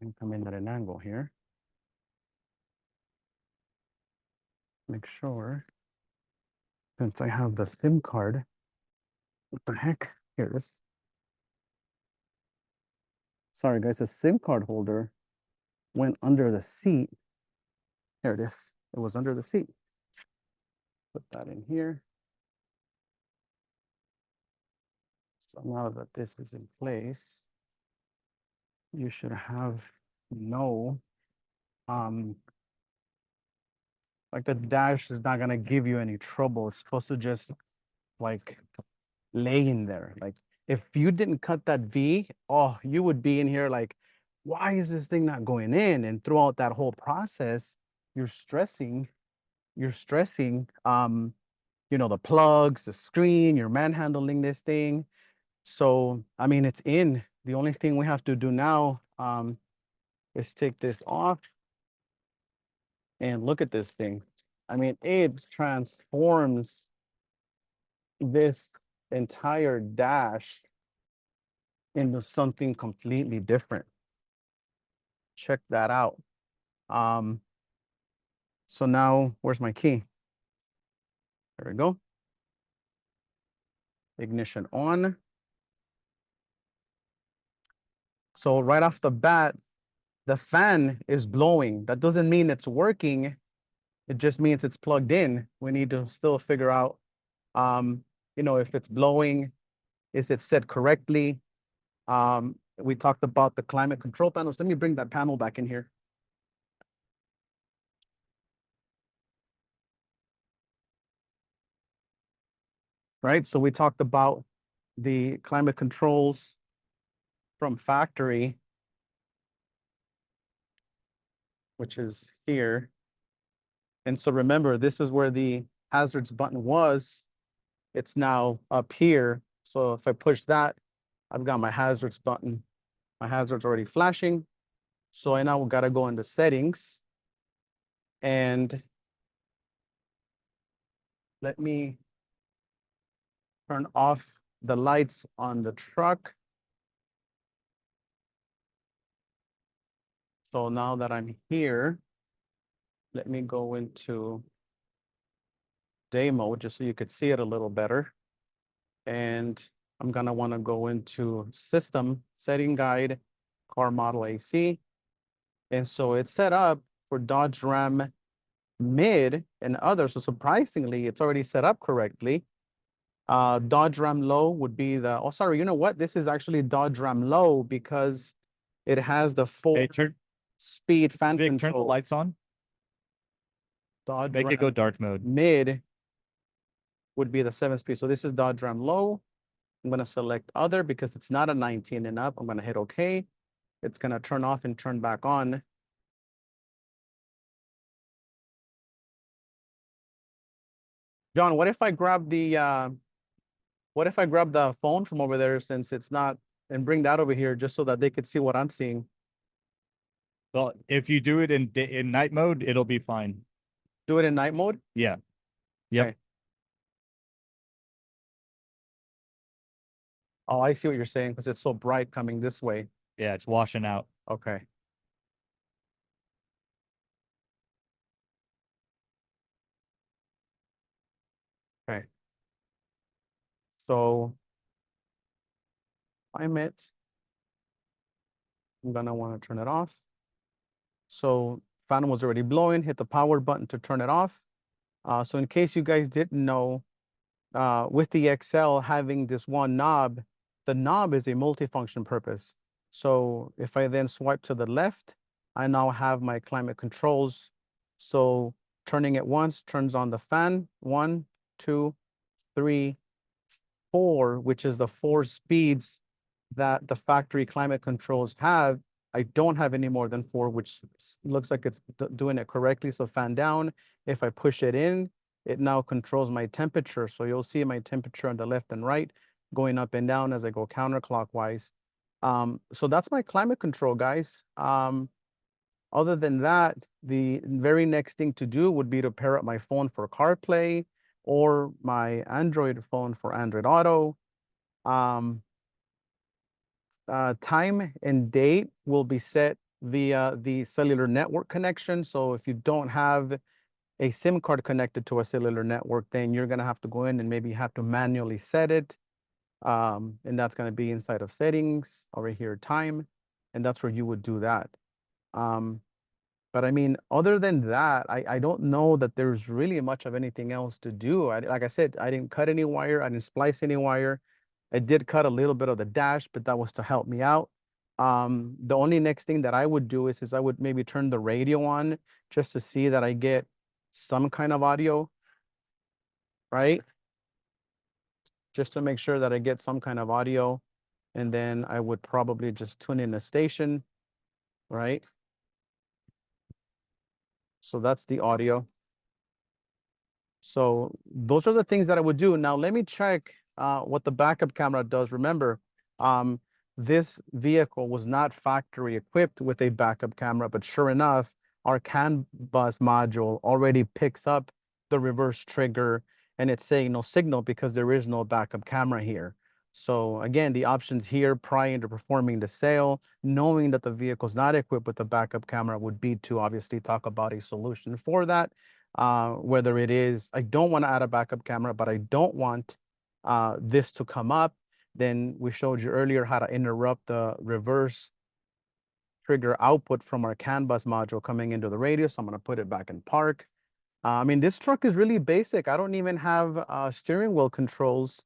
And come in at an angle here. Make sure, since I have the SIM card, what the heck? Here it is. Sorry, guys, the SIM card holder went under the seat. There it is. It was under the seat. Put that in here. So now that this is in place, you should have no, like the dash is not gonna give you any trouble. It's supposed to just like lay in there. Like if you didn't cut that V, oh, you would be in here like, why is this thing not going in? And throughout that whole process, you're stressing, you know, the plugs, the screen, you're manhandling this thing. So, I mean, it's in. The only thing we have to do now is take this off and look at this thing. I mean, it transforms this entire dash into something completely different. Check that out. So now, where's my key? There we go. Ignition on. So right off the bat, the fan is blowing. That doesn't mean it's working. It just means it's plugged in. We need to still figure out, you know, if it's blowing, is it set correctly? We talked about the climate control panels. Let me bring that panel back in here. Right, so we talked about the climate controls from factory, which is here. And so remember, this is where the hazards button was. It's now up here. So if I push that, I've got my hazards button. My hazard's already flashing. So I now gotta go into settings. And let me turn off the lights on the truck. So now that I'm here, let me go into day mode just so you could see it a little better. And I'm gonna wanna go into system setting guide, car model AC. And so it's set up for Dodge Ram Mid and others. So surprisingly, it's already set up correctly. Dodge Ram Low would be the, oh, sorry, you know what? This is actually Dodge Ram Low because it has the full Hey, turn speed fan Vic, turn the control. lights on. Dodge Make it go Ram dark mode. Mid would be the 7-speed. So this is Dodge Ram Low. I'm going to select other because it's not a 19 and up. I'm going to hit OK. It's going to turn off and turn back on. John, what if I grab the phone from over there since it's not, and bring that over here just so that they could see what I'm seeing? Well, if you do it in night mode, it'll be fine. Do it in night mode? Yeah. Yep. Okay. Oh, I see what you're saying because it's so bright coming this way. Yeah, it's washing out. Okay. Okay. So I'm gonna want to turn it off. So fan was already blowing, hit the power button to turn it off. So in case you guys didn't know, with the XL having this one knob, the knob is a multifunction purpose. So if I then swipe to the left, I now have my climate controls. So turning it once turns on the fan, 1, 2, 3, 4, which is the 4 speeds that the factory climate controls have. I don't have any more than 4, which looks like it's doing it correctly. So fan down, if I push it in, it now controls my temperature. So you'll see my temperature on the left and right going up and down as I go counterclockwise. So that's my climate control, guys. Other than that, the very next thing to do would be to pair up my phone for CarPlay or my Android phone for Android Auto. Time and date will be set via the cellular network connection. So if you don't have a SIM card connected to a cellular network, then you're going to have to go in and maybe have to manually set it. And that's going to be inside of settings over here, time. And that's where you would do that. But I mean, other than that, I don't know that there's really much of anything else to do. Like I said, I didn't cut any wire. I didn't splice any wire. I did cut a little bit of the dash, but that was to help me out. The only next thing that I would do is I would maybe turn the radio on just to see that I get some kind of audio, right? Just to make sure that I get some kind of audio. And then I would probably just tune in a station, right? So that's the audio. So those are the things that I would do. Now let me check what the backup camera does. Remember, this vehicle was not factory equipped with a backup camera, but sure enough, our CAN bus module already picks up the reverse trigger and it's saying no signal because there is no backup camera here. So again, the options here prior to performing the sale, knowing that the vehicle is not equipped with a backup camera would be to obviously talk about a solution for that. Whether it is, I don't want to add a backup camera, but I don't want this to come up. Then we showed you earlier how to interrupt the reverse trigger output from our CAN bus module coming into the radio. So I'm going to put it back in park. I mean, this truck is really basic. I don't even have steering wheel controls.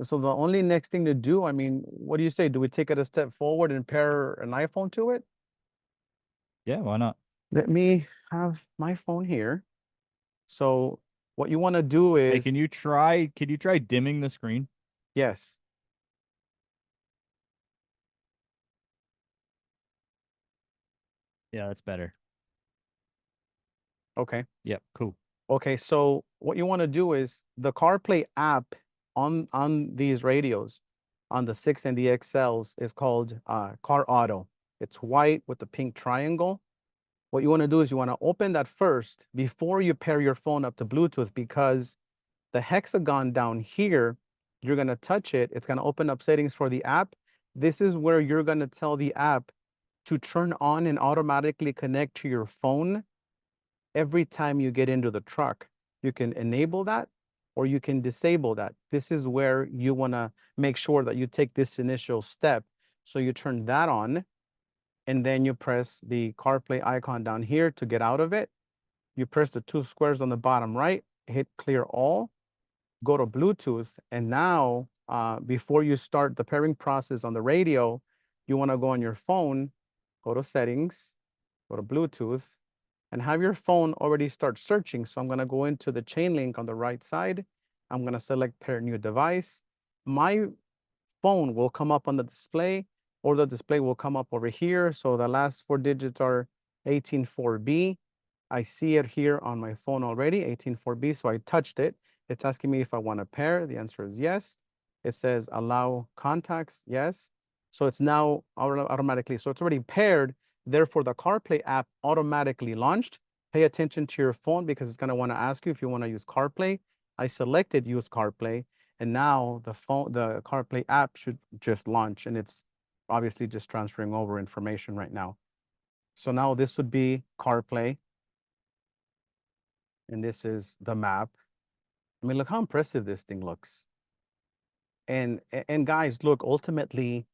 So the only next thing to do, I mean, what do you say? Do we take it a step forward and pair an iPhone to it? Yeah, why not? Let me have my phone here. So what you want to do is, Hey, can you try dimming the screen? yes. Yeah, that's better. Okay. Yep, cool. Okay, so what you want to do is the CarPlay app on these radios, on the 6 and the XLs, is called Car Auto. It's white with the pink triangle. What you want to do is you want to open that first before you pair your phone up to Bluetooth, because the hexagon down here, you're going to touch it. It's going to open up settings for the app. This is where you're going to tell the app to turn on and automatically connect to your phone every time you get into the truck. You can enable that or you can disable that. This is where you want to make sure that you take this initial step So you turn that on, and then you press the CarPlay icon down here to get out of it. You press the 2 squares on the bottom right, hit clear all, go to Bluetooth, and now before you start the pairing process on the radio, you want to go on your phone, go to settings, go to Bluetooth, and have your phone already start searching. So I'm going to go into the chain link on the right side. I'm going to select pair new device. My phone will come up on the display, or the display will come up over here. So the last 4 digits are 184B. I see it here on my phone already, 184B. So I touched it. It's asking me if I want to pair. The answer is yes. It says allow contacts, yes. So it's now automatically, so it's already paired. Therefore, the CarPlay app automatically launched. Pay attention to your phone because it's going to want to ask you if you want to use CarPlay. I selected use CarPlay, and now the CarPlay app should just launch, and it's obviously just transferring over information right now. So now this would be CarPlay, and this is the map. I mean, look how impressive this thing looks. And guys, look, ultimately,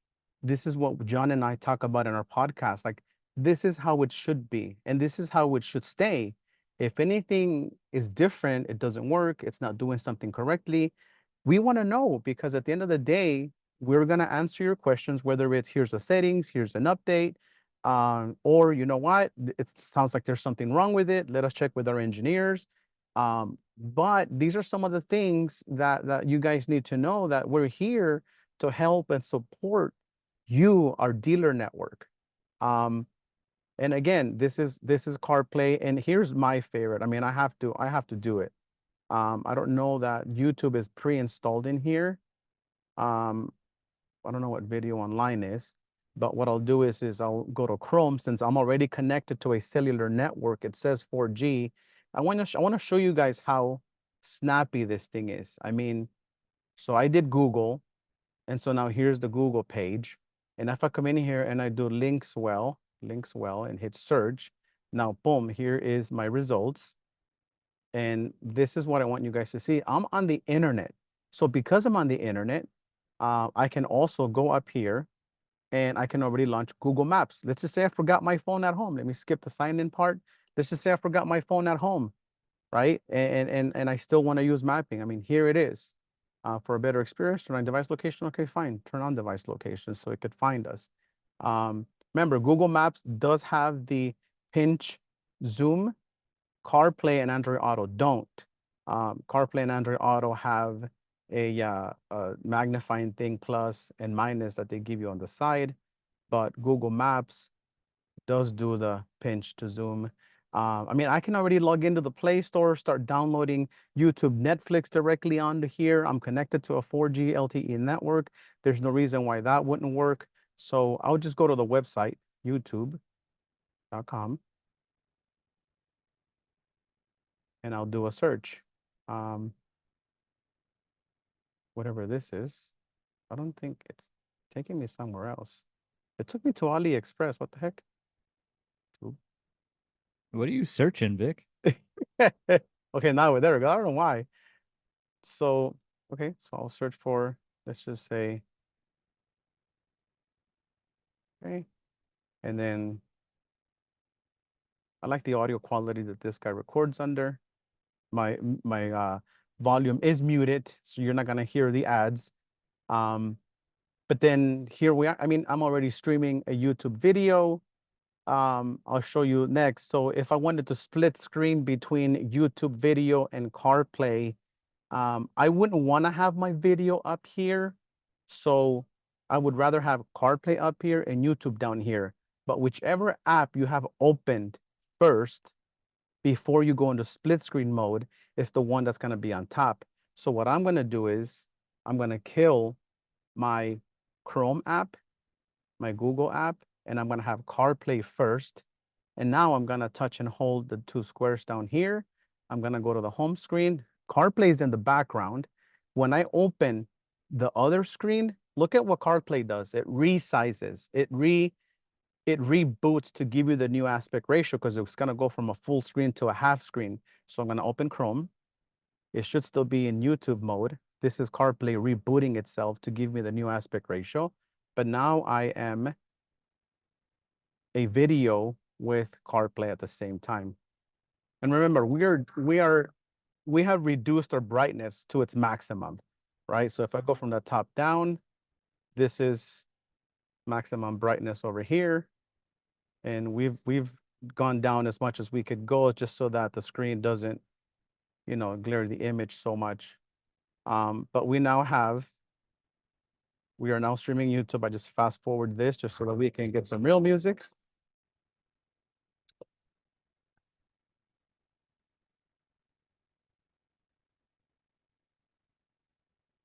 this is what John and I talk about in our podcast. Like, this is how it should be, and this is how it should stay. If anything is different, it doesn't work, it's not doing something correctly, we want to know, because at the end of the day, we're going to answer your questions, whether it's here's the settings, here's an update, or you know what, it sounds like there's something wrong with it. Let us check with our engineers. But these are some of the things that you guys need to know, that we're here to help and support you, our dealer network. And again, this is CarPlay, and here's my favorite. I mean, I have to do it. I don't know that YouTube is pre-installed in here. I don't know what video online is, but what I'll do is I'll go to Chrome. Since I'm already connected to a cellular network, it says 4G. I want to show you guys how snappy this thing is. I mean, so I did Google, and so now here's the Google page. And if I come in here and I do LinksWell, and hit search, now boom, here is my results. And this is what I want you guys to see. I'm on the internet. So because I'm on the internet, I can also go up here and I can already launch Google Maps. Let's just say I forgot my phone at home. Let me skip the sign in part. Let's just say I forgot my phone at home, right? And I still want to use mapping. I mean, here it is. For a better experience, turn on device location. Okay, fine. Turn on device location so it could find us. Remember, Google Maps does have the pinch zoom. CarPlay and Android Auto don't. CarPlay and Android Auto have a magnifying thing plus and minus that they give you on the side, but Google Maps does do the pinch to zoom. I mean, I can already log into the Play Store, start downloading YouTube, Netflix directly onto here. I'm connected to a 4G LTE network. There's no reason why that wouldn't work. So I'll just go to the website, youtube.com. and I'll do a search. Whatever this is, I don't think it's taking me somewhere else. It took me to AliExpress. What the heck? What are you searching, Vic? Okay, now there we go. I don't know why. So, okay, so I'll search for, let's just say, okay. And then I like the audio quality that this guy records under. My volume is muted, so you're not gonna hear the ads. But then here we are. I mean, I'm already streaming a YouTube video. I'll show you next. So if I wanted to split screen between YouTube video and CarPlay, I wouldn't want to have my video up here. So I would rather have CarPlay up here and YouTube down here. But whichever app you have opened first before you go into split screen mode is the one that's going to be on top. So what I'm going to do is I'm going to kill my Chrome app, my Google app, and I'm going to have CarPlay first. And now I'm going to touch and hold the 2 squares down here. I'm going to go to the home screen. CarPlay is in the background. When I open the other screen, look at what CarPlay does. It resizes. It reboots to give you the new aspect ratio, because it's going to go from a full screen to a half screen. So I'm going to open Chrome. It should still be in YouTube mode. This is CarPlay rebooting itself to give me the new aspect ratio. but now I am a video with CarPlay at the same time. And remember, we have reduced our brightness to its maximum, right? So if I go from the top down, this is maximum brightness over here. And we've gone down as much as we could go just so that the screen doesn't, you know, glare the image so much. But we are now streaming YouTube. I just fast forward this just so that we can get some real music.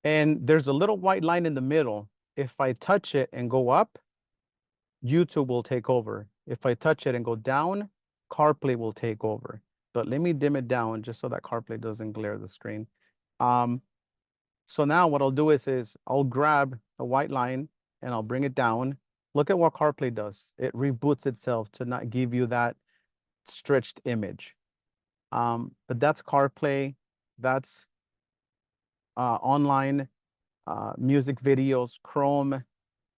And there's a little white line in the middle. If I touch it and go up, YouTube will take over. If I touch it and go down, CarPlay will take over. But let me dim it down just so that CarPlay doesn't glare the screen. So now what I'll do is I'll grab a white line and I'll bring it down. Look at what CarPlay does. It reboots itself to not give you that stretched image. But that's CarPlay. That's online music videos, Chrome.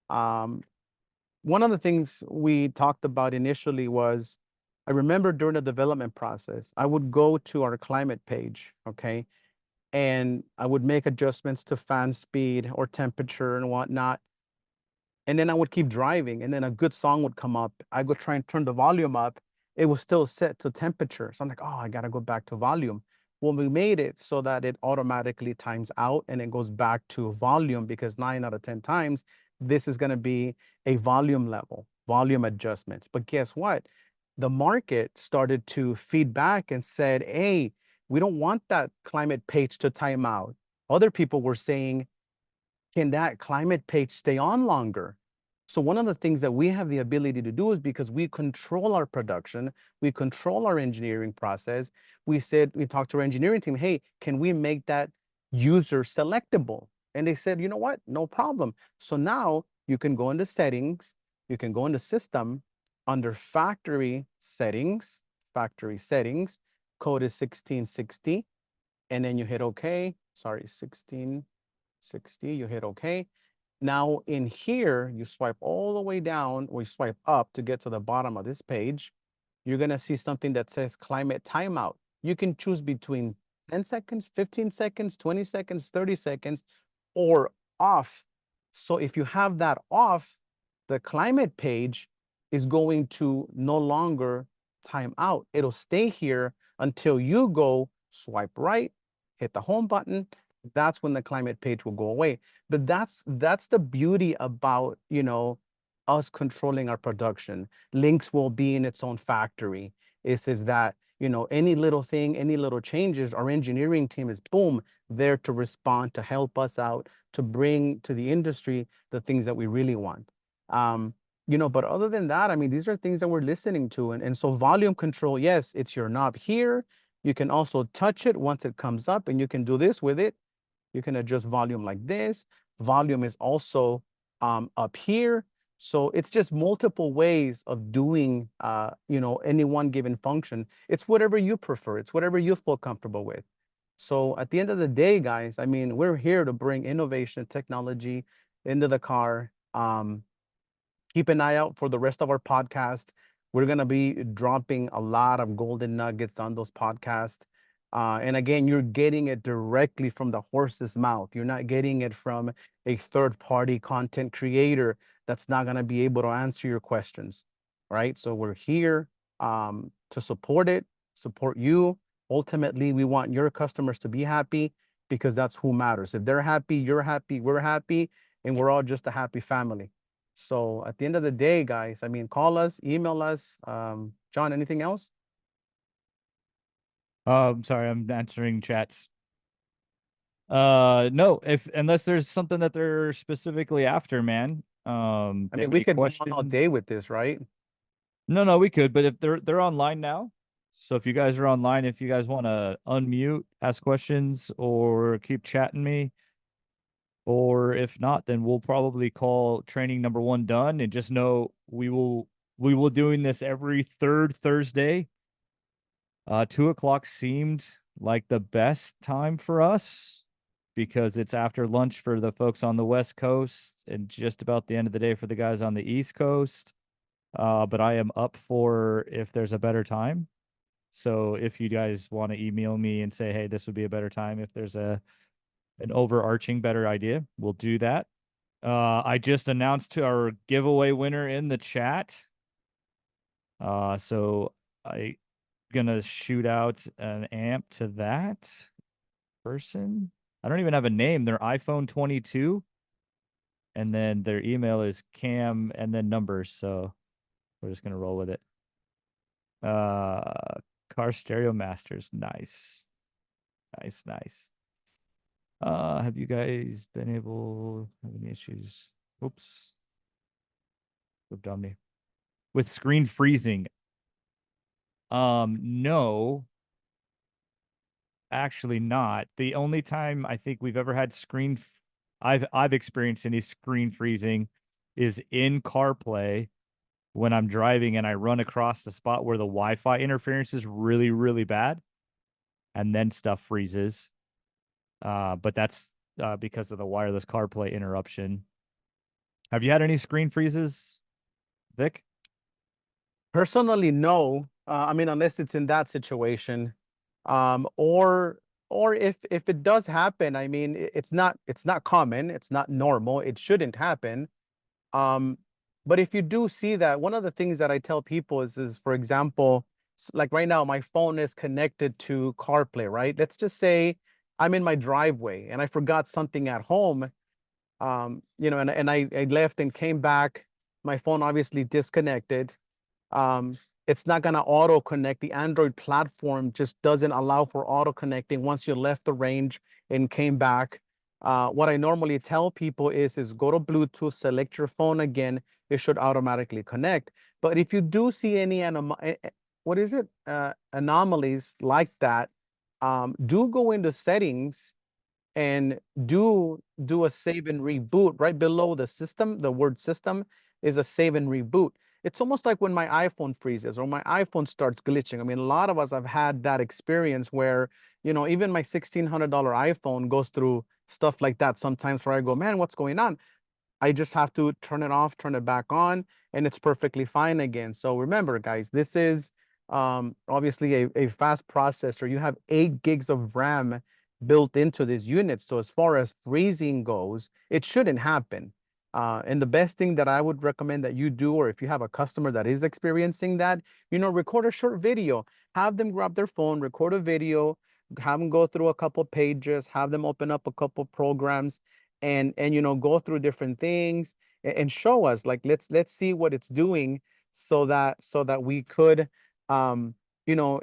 One of the things we talked about initially was, I remember during the development process, I would go to our climate page, okay? And I would make adjustments to fan speed or temperature and whatnot. And then I would keep driving, and then a good song would come up. I would try and turn the volume up. It was still set to temperature. So I'm like, oh, I gotta go back to volume. Well, we made it so that it automatically times out and it goes back to volume, because 9 out of 10 times, this is gonna be a volume level, volume adjustment. But guess what? The market started to feed back and said, hey, we don't want that climate page to time out. Other people were saying, can that climate page stay on longer? So one of the things that we have the ability to do is, because we control our production, we control our engineering process. We talked to our engineering team, hey, can we make that user selectable? And they said, you know what? No problem. So now you can go into settings, you can go into system, under factory settings, code is 1660, and then you hit OK. Sorry, 1660, you hit OK. Now in here, you swipe all the way down, or you swipe up to get to the bottom of this page. You're gonna see something that says climate timeout. You can choose between 10 seconds, 15 seconds, 20 seconds, 30 seconds, or off. So if you have that off, the climate page is going to no longer time out. It'll stay here until you go swipe right, hit the home button. That's when the climate page will go away. But that's the beauty about, you know, us controlling our production. Links will be in its own factory. Is that, you know, any little thing, any little changes, our engineering team is, boom, there to respond, to help us out, to bring to the industry the things that we really want. You know, but other than that, I mean, these are things that we're listening to. And so volume control, yes, it's your knob here. You can also touch it once it comes up, and you can do this with it. You can adjust volume like this. Volume is also up here. So it's just multiple ways of doing, you know, any one given function. It's whatever you prefer. It's whatever you feel comfortable with. So at the end of the day, guys, I mean, we're here to bring innovation, technology into the car. Keep an eye out for the rest of our podcast. We're going to be dropping a lot of golden nuggets on those podcasts. And again, you're getting it directly from the horse's mouth. You're not getting it from a third-party content creator that's not going to be able to answer your questions, right? So we're here to support it, support you. Ultimately, we want your customers to be happy, because that's who matters. If they're happy, you're happy, we're happy, and we're all just a happy family. So at the end of the day, guys, I mean, call us, email us. John, anything else? Sorry, I'm answering chats. No, unless there's something that they're specifically after, man. I mean, we could go on all day with this, right? No, we could, but if they're online now. So if you guys are online, if you guys want to unmute, ask questions, or keep chatting me, or if not, then we'll probably call training number 1 done, and just know we will doing this every third Thursday. 2 o'clock seemed like the best time for us. because it's after lunch for the folks on the West Coast and just about the end of the day for the guys on the East Coast. But I am up for if there's a better time. So if you guys want to email me and say, hey, this would be a better time, if there's an overarching better idea, we'll do that. I just announced our giveaway winner in the chat. So I gonna shoot out an amp to that person. I don't even have a name. They're iPhone 22. And then their email is cam and then numbers. So we're just gonna roll with it. Car Stereo Masters. Nice. Nice. Have you guys been able have any issues? Oops. Flipped on me. With screen freezing. No. Actually not. The only time I think we've ever had I've experienced any screen freezing is in CarPlay when I'm driving and I run across the spot where the Wi-Fi interference is really, really bad, and then stuff freezes. But that's because of the wireless CarPlay interruption. Have you had any screen freezes, Vic? Personally, no. I mean, unless it's in that situation, or if it does happen, I mean, it's not common, it's not normal, it shouldn't happen. But if you do see that, one of the things that I tell people is for example, like right now, my phone is connected to CarPlay, right? Let's just say I'm in my driveway and I forgot something at home, you know, and I left and came back. My phone obviously disconnected. It's not gonna auto connect. The Android platform just doesn't allow for auto connecting once you left the range and came back. What I normally tell people is go to Bluetooth, select your phone again. It should automatically connect. But if you do see any anomalies like that, do go into settings and do a save and reboot. Right below the system, the word system is a save and reboot. It's almost like when my iPhone freezes or my iPhone starts glitching. I mean, a lot of us have had that experience where, you know, even my $1,600 iPhone goes through stuff like that sometimes, where I go, man, what's going on? I just have to turn it off, turn it back on, and it's perfectly fine again. So remember, guys, this is obviously a fast processor. You have 8 gigs of RAM built into this unit. So as far as freezing goes, it shouldn't happen. And the best thing that I would recommend that you do, or if you have a customer that is experiencing that, you know, record a short video, have them grab their phone, record a video, have them go through a couple pages, have them open up a couple programs, and you know, go through different things and show us, like, let's see what it's doing, so that we could you know,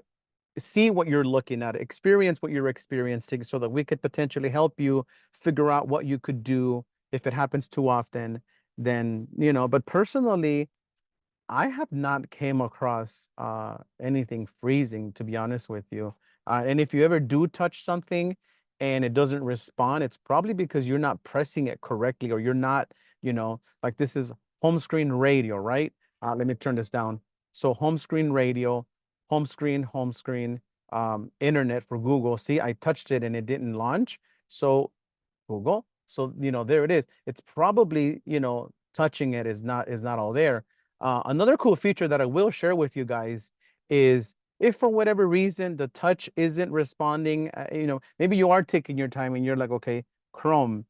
see what you're looking at, experience what you're experiencing, so that we could potentially help you figure out what you could do. If it happens too often, then, you know, but personally, I have not came across anything freezing, to be honest with you. And if you ever do touch something and it doesn't respond, it's probably because you're not pressing it correctly, or you're not, you know, like this is home screen radio, right? Let me turn this down. So home screen radio, home screen, internet for Google. See, I touched it and it didn't launch. So Google. So, you know, there it is. It's probably, you know, touching it is not all there. Another cool feature that I will share with you guys is, if for whatever reason the touch isn't responding, you know, maybe you are taking your time and you're like, okay, Chrome,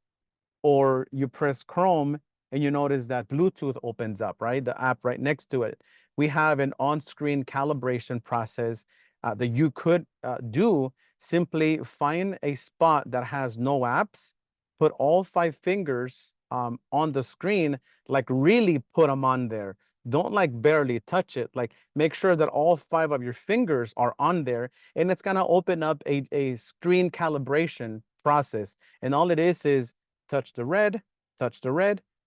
or you press Chrome and you notice that Bluetooth opens up, right? The app right next to it. We have an on-screen calibration process that you could do. Simply find a spot that has no apps, put all 5 fingers on the screen, like really put them on there. Don't like barely touch it, like make sure that all 5 of your fingers are on there, and it's gonna open up a screen calibration process. And all it is touch the red,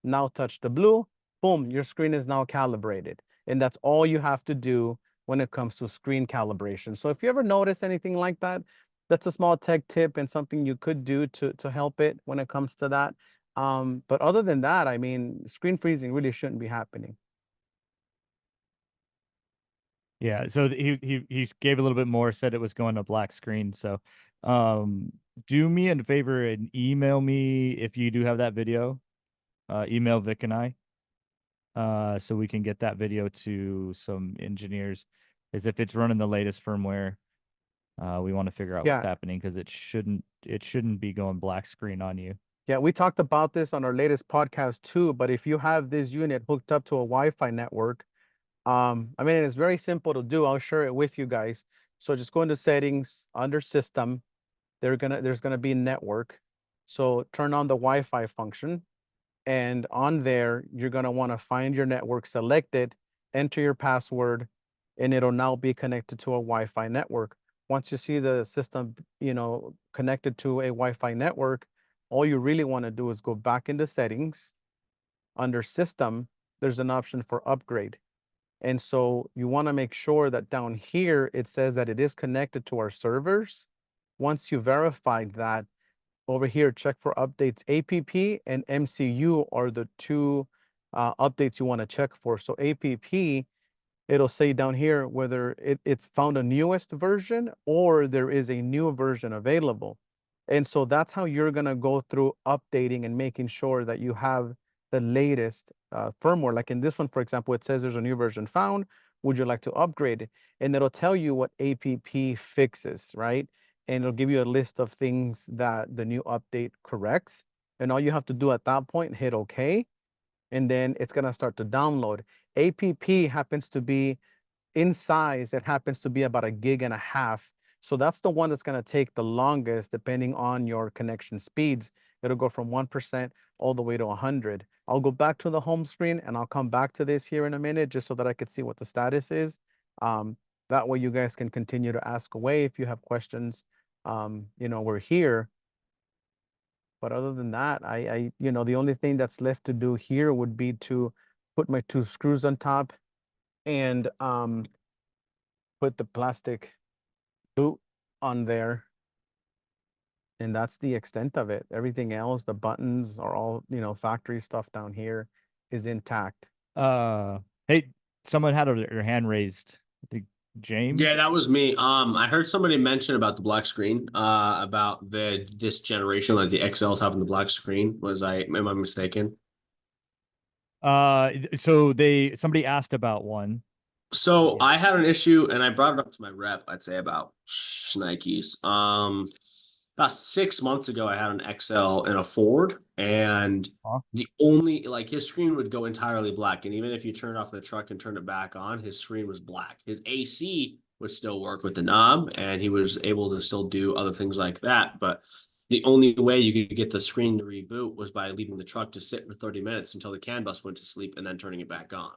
now touch the blue, boom, your screen is now calibrated. And that's all you have to do when it comes to screen calibration. So if you ever notice anything like that, that's a small tech tip and something you could do to help it when it comes to that. But other than that, I mean, screen freezing really shouldn't be happening. Yeah, so he gave a little bit more, said it was going to black screen. So Do me a favor and email me if you do have that video. Email Vic and I. So we can get that video to some engineers. As if it's running the latest firmware. We want to figure out what's Yeah. happening because it shouldn't be going black screen on you. Yeah, we talked about this on our latest podcast too, but if you have this unit hooked up to a Wi-Fi network, I mean, it's very simple to do. I'll share it with you guys. So just go into settings under system. There's gonna be network. So turn on the Wi-Fi function. And on there, you're gonna want to find your network, select it, enter your password, and it'll now be connected to a Wi-Fi network. Once you see the system, connected to a Wi-Fi network, all you really want to do is go back into settings. Under system, there's an option for upgrade. And so you want to make sure that down here, it says that it is connected to our servers. Once you verified that, over here, check for updates. APP and MCU are the two updates you want to check for. So APP, it'll say down here whether it's found a newest version or there is a new version available. And so that's how you're going to go through updating and making sure that you have the latest firmware. Like in this one, for example, it says there's a new version found. Would you like to upgrade? And it'll tell you what APP fixes, right? And it'll give you a list of things that the new update corrects. And all you have to do at that point, hit OK. And then it's going to start to download. APP happens to be in size, it happens to be about 1.5 gigs. So that's the one that's going to take the longest depending on your connection speeds. It'll go from 1% all the way to 100. I'll go back to the home screen and I'll come back to this here in a minute just so that I could see what the status is. That way you guys can continue to ask away if you have questions. We're here. But other than that, the only thing that's left to do here would be to put my 2 screws on top and put the plastic boot on there. And that's the extent of it. Everything else, the buttons are all, factory stuff down here is intact. Hey, someone had their hand raised. I think James. Yeah, that was me. I heard somebody mention about the black screen, about this generation, like the XLs having the black screen. Am I mistaken? So somebody asked about one. So Yeah. I had an issue and I brought it up to my rep, I'd say about Nikes. About 6 months ago, I had an XL in a Ford, and the only, like, his screen would go entirely black. And even if you turned off the truck and turned it back on, his screen was black. His AC would still work with the knob, and he was able to still do other things like that. But the only way you could get the screen to reboot was by leaving the truck to sit for 30 minutes until the CAN bus went to sleep and then turning it back on.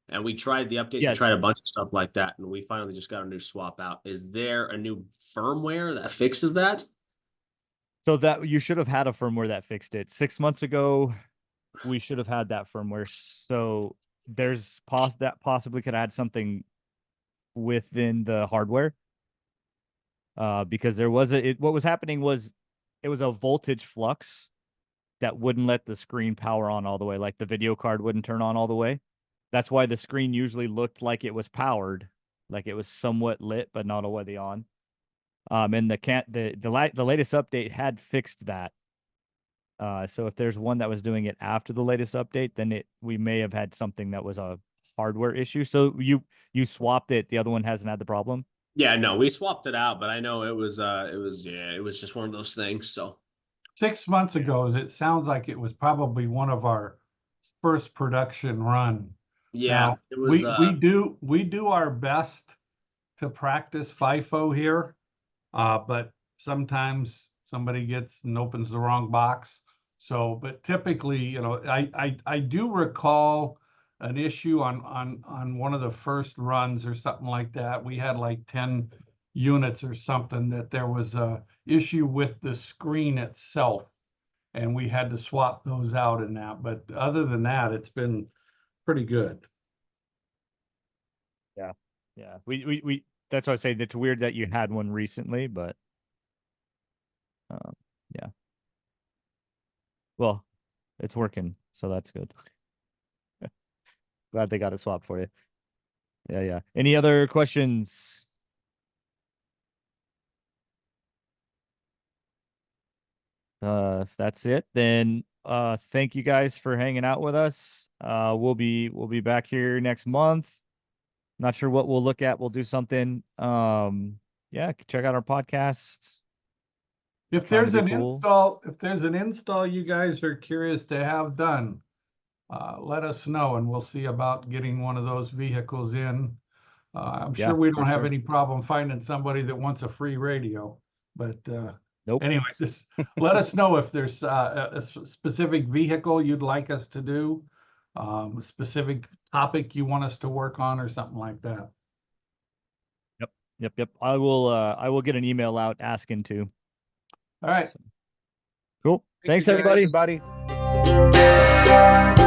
And we tried the updates, we tried a bunch of stuff like that, and we finally just got a new swap out. Is there a new firmware that fixes that? So that you should have had a firmware that fixed it. 6 months ago, we should have had that firmware. So there's that possibly could add something within the hardware. Because there was what was happening was it was a voltage flux that wouldn't let the screen power on all the way, like the video card wouldn't turn on all the way. That's why the screen usually looked like it was powered, like it was somewhat lit, but not all the way on. And the latest update had fixed that. So if there's one that was doing it after the latest update, then we may have had something that was a hardware issue. So you swapped it. The other one hasn't had the problem. Yeah, no, we swapped it out, but I know it was just one of those things. So 6 months ago, it sounds like it was probably one of our first production run. yeah, Now, it was. we do our best to practice FIFO here, but sometimes somebody gets and opens the wrong box. So, but typically, I do recall an issue on one of the first runs or something like that. We had like 10 units or something that there was a issue with the screen itself, and we had to swap those out in that. But other than that, it's been pretty good. Yeah. We that's why I say it's weird that you had one recently, but yeah. Well, it's working, so that's good. Glad they got it swapped for you. Yeah. Any other questions? if that's it, then thank you guys for hanging out with us. We'll be back here next month. Not sure what we'll look at. We'll do something. Yeah, check out our podcast. If Trying to there's be an cool. install, if there's an install you guys are curious to have done, let us know and we'll see about getting one of those vehicles in. I'm Yeah, sure we for don't have sure. any problem finding somebody that wants a free radio, but Nope. anyways, just let us know if there's a specific vehicle you'd like us to do, a specific topic you want us to work on or something like that. Yep. I will get an email out asking to. All right. So, cool. Thank Thanks you, everybody. everybody.